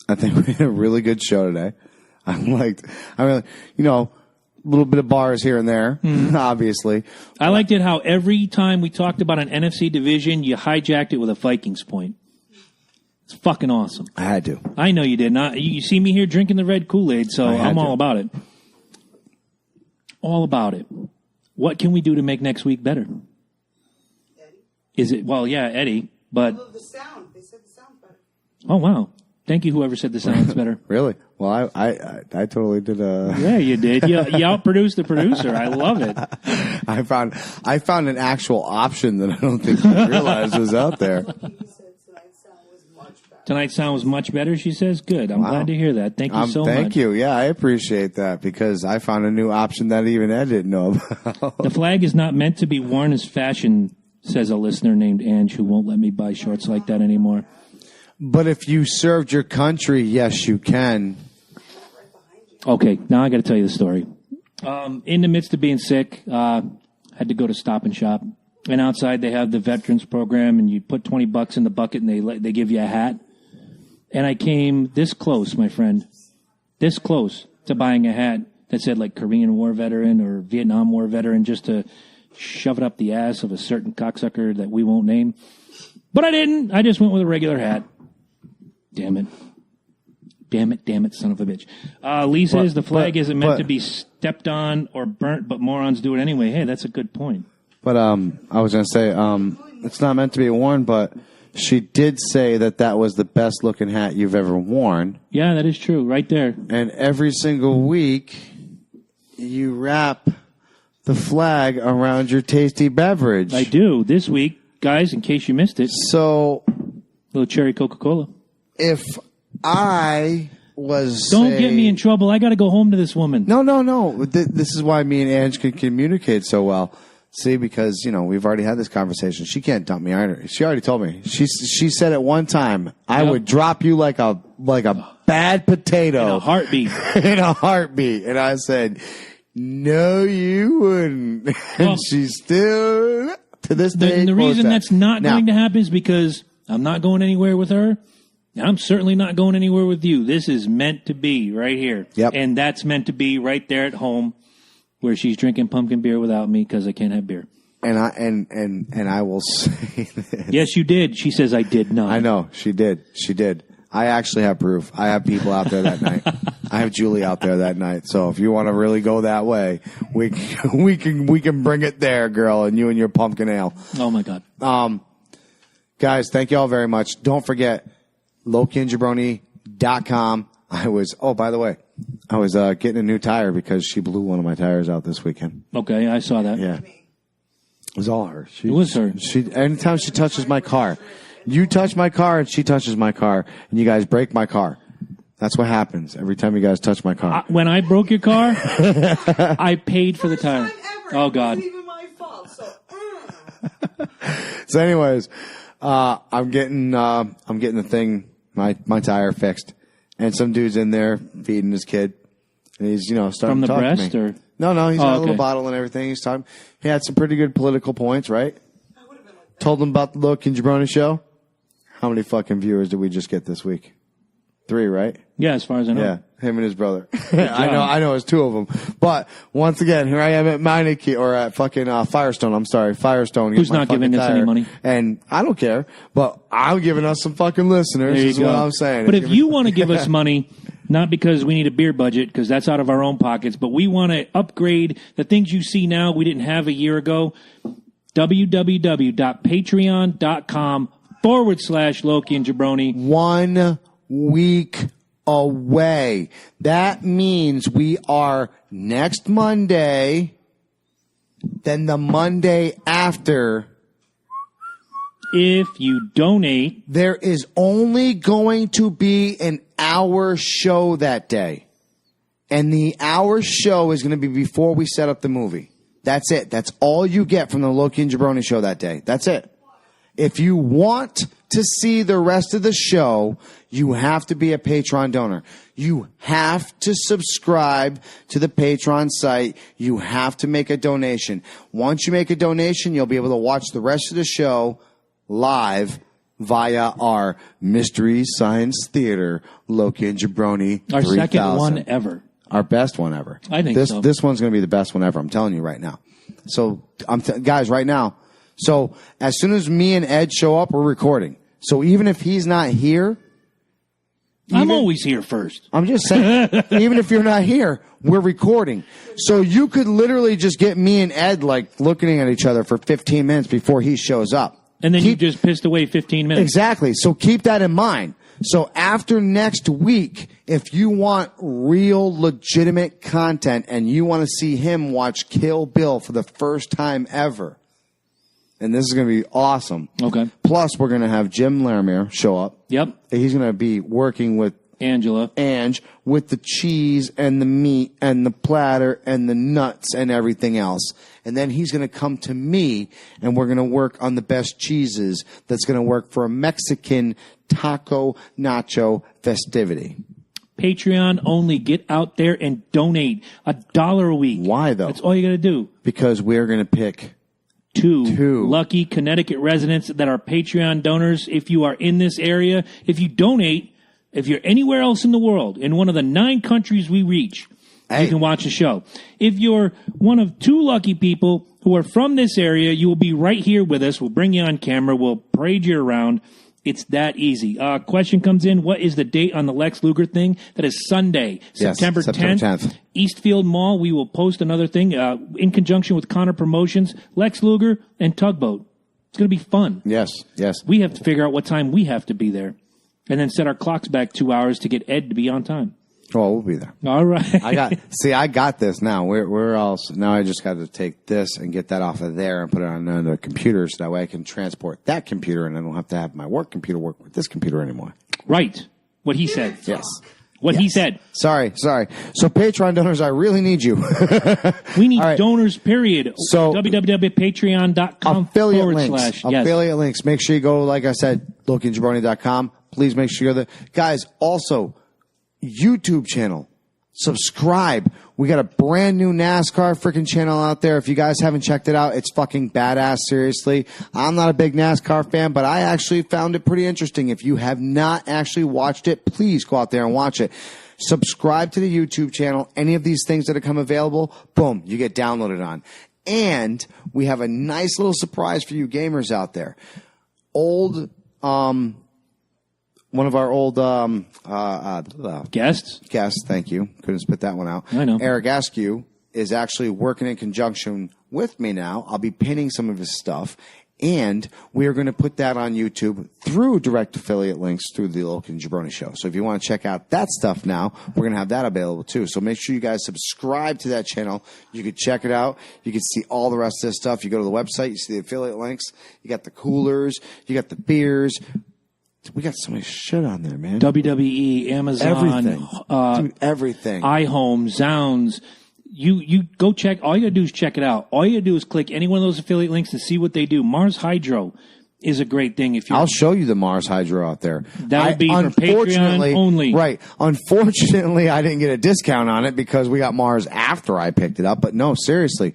I think we had a really good show today. I really, a little bit of bars here and there, obviously. I liked it how every time we talked about an NFC division, you hijacked it with a Vikings point. It's fucking awesome. I had to. I know you did. You see me here drinking the red Kool-Aid, so I'm all about it. All about it. What can we do to make next week better? Eddie? Is it, well, yeah, Eddie, but... The sound. They said the sound's better. Oh, wow. Thank you, whoever said the sound's better. Really? Well, I totally did Yeah, you did. You outproduced the producer. I love it. I found an actual option that I don't think you realized was out there. Tonight's sound was much better, she says. Good. I'm glad to hear that. Thank you so much. Thank you. Yeah, I appreciate that because I found a new option that even Ed didn't know about. The flag is not meant to be worn as fashion, says a listener named Ange, who won't let me buy shorts like that anymore. But if you served your country, yes, you can. Okay, now I got to tell you the story. In the midst of being sick, had to go to Stop and Shop. And outside they have the veterans program, and you put $20 in the bucket, and they give you a hat. And I came this close, my friend, this close to buying a hat that said like Korean War veteran or Vietnam War veteran, just to shove it up the ass of a certain cocksucker that we won't name. But I didn't. I just went with a regular hat. Damn it. Damn it, son of a bitch. Lee says the flag isn't meant to be stepped on or burnt, but morons do it anyway. Hey, that's a good point. But I was going to say, it's not meant to be worn, but she did say that was the best looking hat you've ever worn. Yeah, that is true, right there. And every single week, you wrap the flag around your tasty beverage. I do. This week, guys, in case you missed it, So, little cherry Coca-Cola. if I was Don't get me in trouble. I got to go home to this woman. No. This is why me and Ange can communicate so well. See, because, we've already had this conversation. She can't dump me either. She already told me. She said at one time, I would drop you like a bad potato. In a heartbeat. In a heartbeat. And I said, no, you wouldn't. Well, And she's still, to this day, The reason that. that's not Now, going to happen is because I'm not going anywhere with her. I'm certainly not going anywhere with you. This is meant to be right here. Yep. And that's meant to be right there at home where she's drinking pumpkin beer without me because I can't have beer. And I will say this. Yes, you did. She says I did not. I know. She did. I actually have proof. I have people out there that night. I have Julie out there that night. So if you want to really go that way, we can bring it there, girl, and you and your pumpkin ale. Oh my God. Guys, thank you all very much. Don't forget LowKeyandJabroni.com. By the way, I was getting a new tire because she blew one of my tires out this weekend. Okay, I saw that. Yeah. It was all her. It was her. Anytime she touches my car, you touch my car and she touches my car, and you guys break my car. That's what happens every time you guys touch my car. When I broke your car, I paid for the tire. Oh, God. It wasn't even my fault. So, So anyways, I'm getting the thing, my tire fixed, and some dude's in there feeding his kid, and he's starting From the to talk breast, to me. or No, he's got a little okay. bottle and everything. He's talking. He had some pretty good political points, right? Told him about the Loki and Jabroni show. How many fucking viewers did we just get this week? 3, right? Yeah, as far as I know. Yeah, him and his brother. I know, it's 2 of them. But once again, here I am at Meineke, or at fucking Firestone. I'm sorry, Firestone. Who's getting my not giving fucking us tire. any money? And I don't care, but I'm giving us some fucking listeners. There you Is go. what I'm saying. But if you want to give us money, not because we need a beer budget, because that's out of our own pockets, but we want to upgrade the things you see now we didn't have a year ago, www.patreon.com/Loki and Jabroni. 1 week away. That means we are next Monday, then the Monday after. If you donate, There is only going to be an hour show that day. And the hour show is going to be before we set up the movie. That's it. That's all you get from the Loki and Jabroni show that day. That's it. If you want to see the rest of the show, you have to be a Patreon donor. You have to subscribe to the Patreon site. You have to make a donation. Once you make a donation, you'll be able to watch the rest of the show live via our Mystery Science Theater, Loki and Jabroni our 3000. second one ever. Our best one ever. I think this so. This one's going to be the best one ever. I'm telling you right now. So, guys, right now. So, as soon as me and Ed show up, we're recording. So, even if he's not here, I'm always here first. I'm just saying, even if you're not here, we're recording. So, you could literally just get me and Ed like looking at each other for 15 minutes before he shows up. And then you just pissed away 15 minutes. Exactly. So keep that in mind. So after next week, if you want real legitimate content and you want to see him watch Kill Bill for the first time ever, and this is going to be awesome. Okay. Plus, we're going to have Jim Laramere show up. Yep. He's going to be working with Angela. Ange with the cheese and the meat and the platter and the nuts and everything else. And then he's going to come to me and we're going to work on the best cheeses that's going to work for a Mexican taco nacho festivity. Patreon only. Get out there and donate $1 a week. Why, though? That's all you got to do. Because we're going to pick Two lucky Connecticut residents that are Patreon donors. If you are in this area, if you donate, if you're anywhere else in the world, in one of the 9 countries we reach, you can watch the show. If you're one of 2 lucky people who are from this area, you will be right here with us. We'll bring you on camera. We'll parade you around. It's that easy. Question comes in. What is the date on the Lex Luger thing? That is Sunday, Yes, September 10th. Eastfield Mall. We will post another thing in conjunction with Connor Promotions, Lex Luger, and Tugboat. It's going to be fun. Yes. We have to figure out what time we have to be there and then set our clocks back 2 hours to get Ed to be on time. Oh, we'll be there. All right. I got this now. We're all, now I just got to take this and get that off of there and put it on another computer so that way I can transport that computer and I don't have to have my work computer work with this computer anymore. Right. What he said. Yes. What he said. Sorry. So Patreon donors, I really need you. We need All right. donors, period. So www.patreon.com affiliate / links. Yes. Affiliate links. Make sure you go, like I said, lookingjabroni.com. Please make sure you're guys, also, YouTube channel. Subscribe. We got a brand new NASCAR freaking channel out there. If you guys haven't checked it out, it's fucking badass, seriously. I'm not a big NASCAR fan, but I actually found it pretty interesting. If you have not actually watched it, please go out there and watch it. Subscribe to the YouTube channel. Any of these things that become available, boom, you get downloaded on. And we have a nice little surprise for you gamers out there. One of our old Guests? thank you. Couldn't spit that one out. I know. Eric Askew is actually working in conjunction with me now. I'll be pinning some of his stuff, and we are going to put that on YouTube through direct affiliate links through the Loki and Jabroni show. So if you want to check out that stuff now, we're going to have that available too. So make sure you guys subscribe to that channel. You can check it out. You can see all the rest of this stuff. You go to the website, you see the affiliate links. You got the coolers. You got the beers. We got so much shit on there, man. WWE, Amazon, Everything. Dude, everything. iHome, Zounds. You go check. All you got to do is check it out. All you got to do is click any one of those affiliate links to see what they do. Mars Hydro is a great thing. If I'll show you the Mars Hydro out there. That would be for Patreon only. Right. Unfortunately, I didn't get a discount on it because we got Mars after I picked it up. But no, seriously.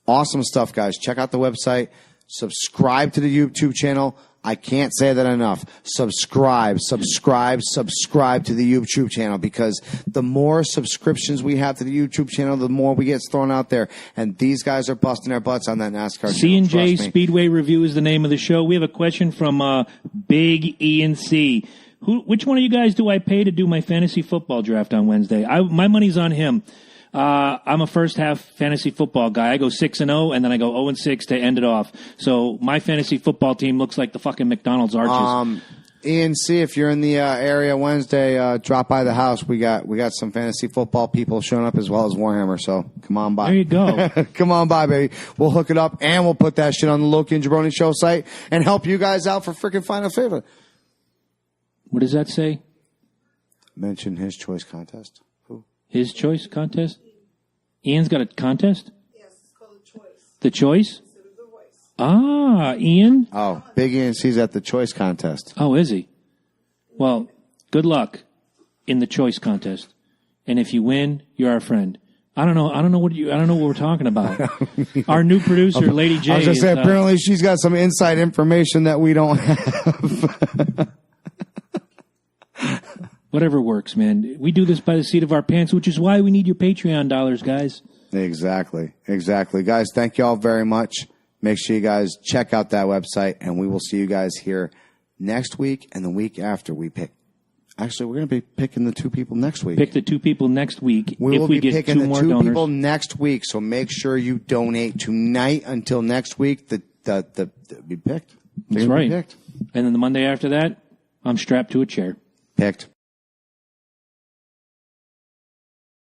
Awesome stuff, guys. Check out the website. Subscribe to the YouTube channel. I can't say that enough. Subscribe to the YouTube channel, because the more subscriptions we have to the YouTube channel, the more we get thrown out there. And these guys are busting their butts on that NASCAR channel. C&J Speedway Review is the name of the show. We have a question from Big E&C. Which one of you guys do I pay to do my fantasy football draft on Wednesday? My money's on him. I'm a first half fantasy football guy. I go 6-0, and then I go 0-6 to end it off. So my fantasy football team looks like the fucking McDonald's arches. Ian C., if you're in the area Wednesday, drop by the house. We got some fantasy football people showing up as well as Warhammer. So come on by. There you go. Come on by, baby. We'll hook it up, and we'll put that shit on the Loki and Jabroni Show site and help you guys out for freaking Final Favor. What does that say? Mention his choice contest. His choice contest? Ian's got a contest? Yes, it's called The Choice. The Choice? Instead of The Voice. Ah, Ian? Oh, Big Ian C's at the choice contest. Oh, is he? Well, good luck in the choice contest. And if you win, you're our friend. I don't know what we're talking about. Our new producer, Lady J. I was just saying, apparently she's got some inside information that we don't have. Whatever works, man. We do this by the seat of our pants, which is why we need your Patreon dollars, guys. Exactly. Guys, thank you all very much. Make sure you guys check out that website, and we will see you guys here next week and the week after we pick. Actually, we're going to be picking the two people next week. Pick the two people next week. We will be picking the two donors. people next week, so make sure you donate tonight until next week. The be picked. That's right. And then the Monday after that, I'm strapped to a chair. Picked.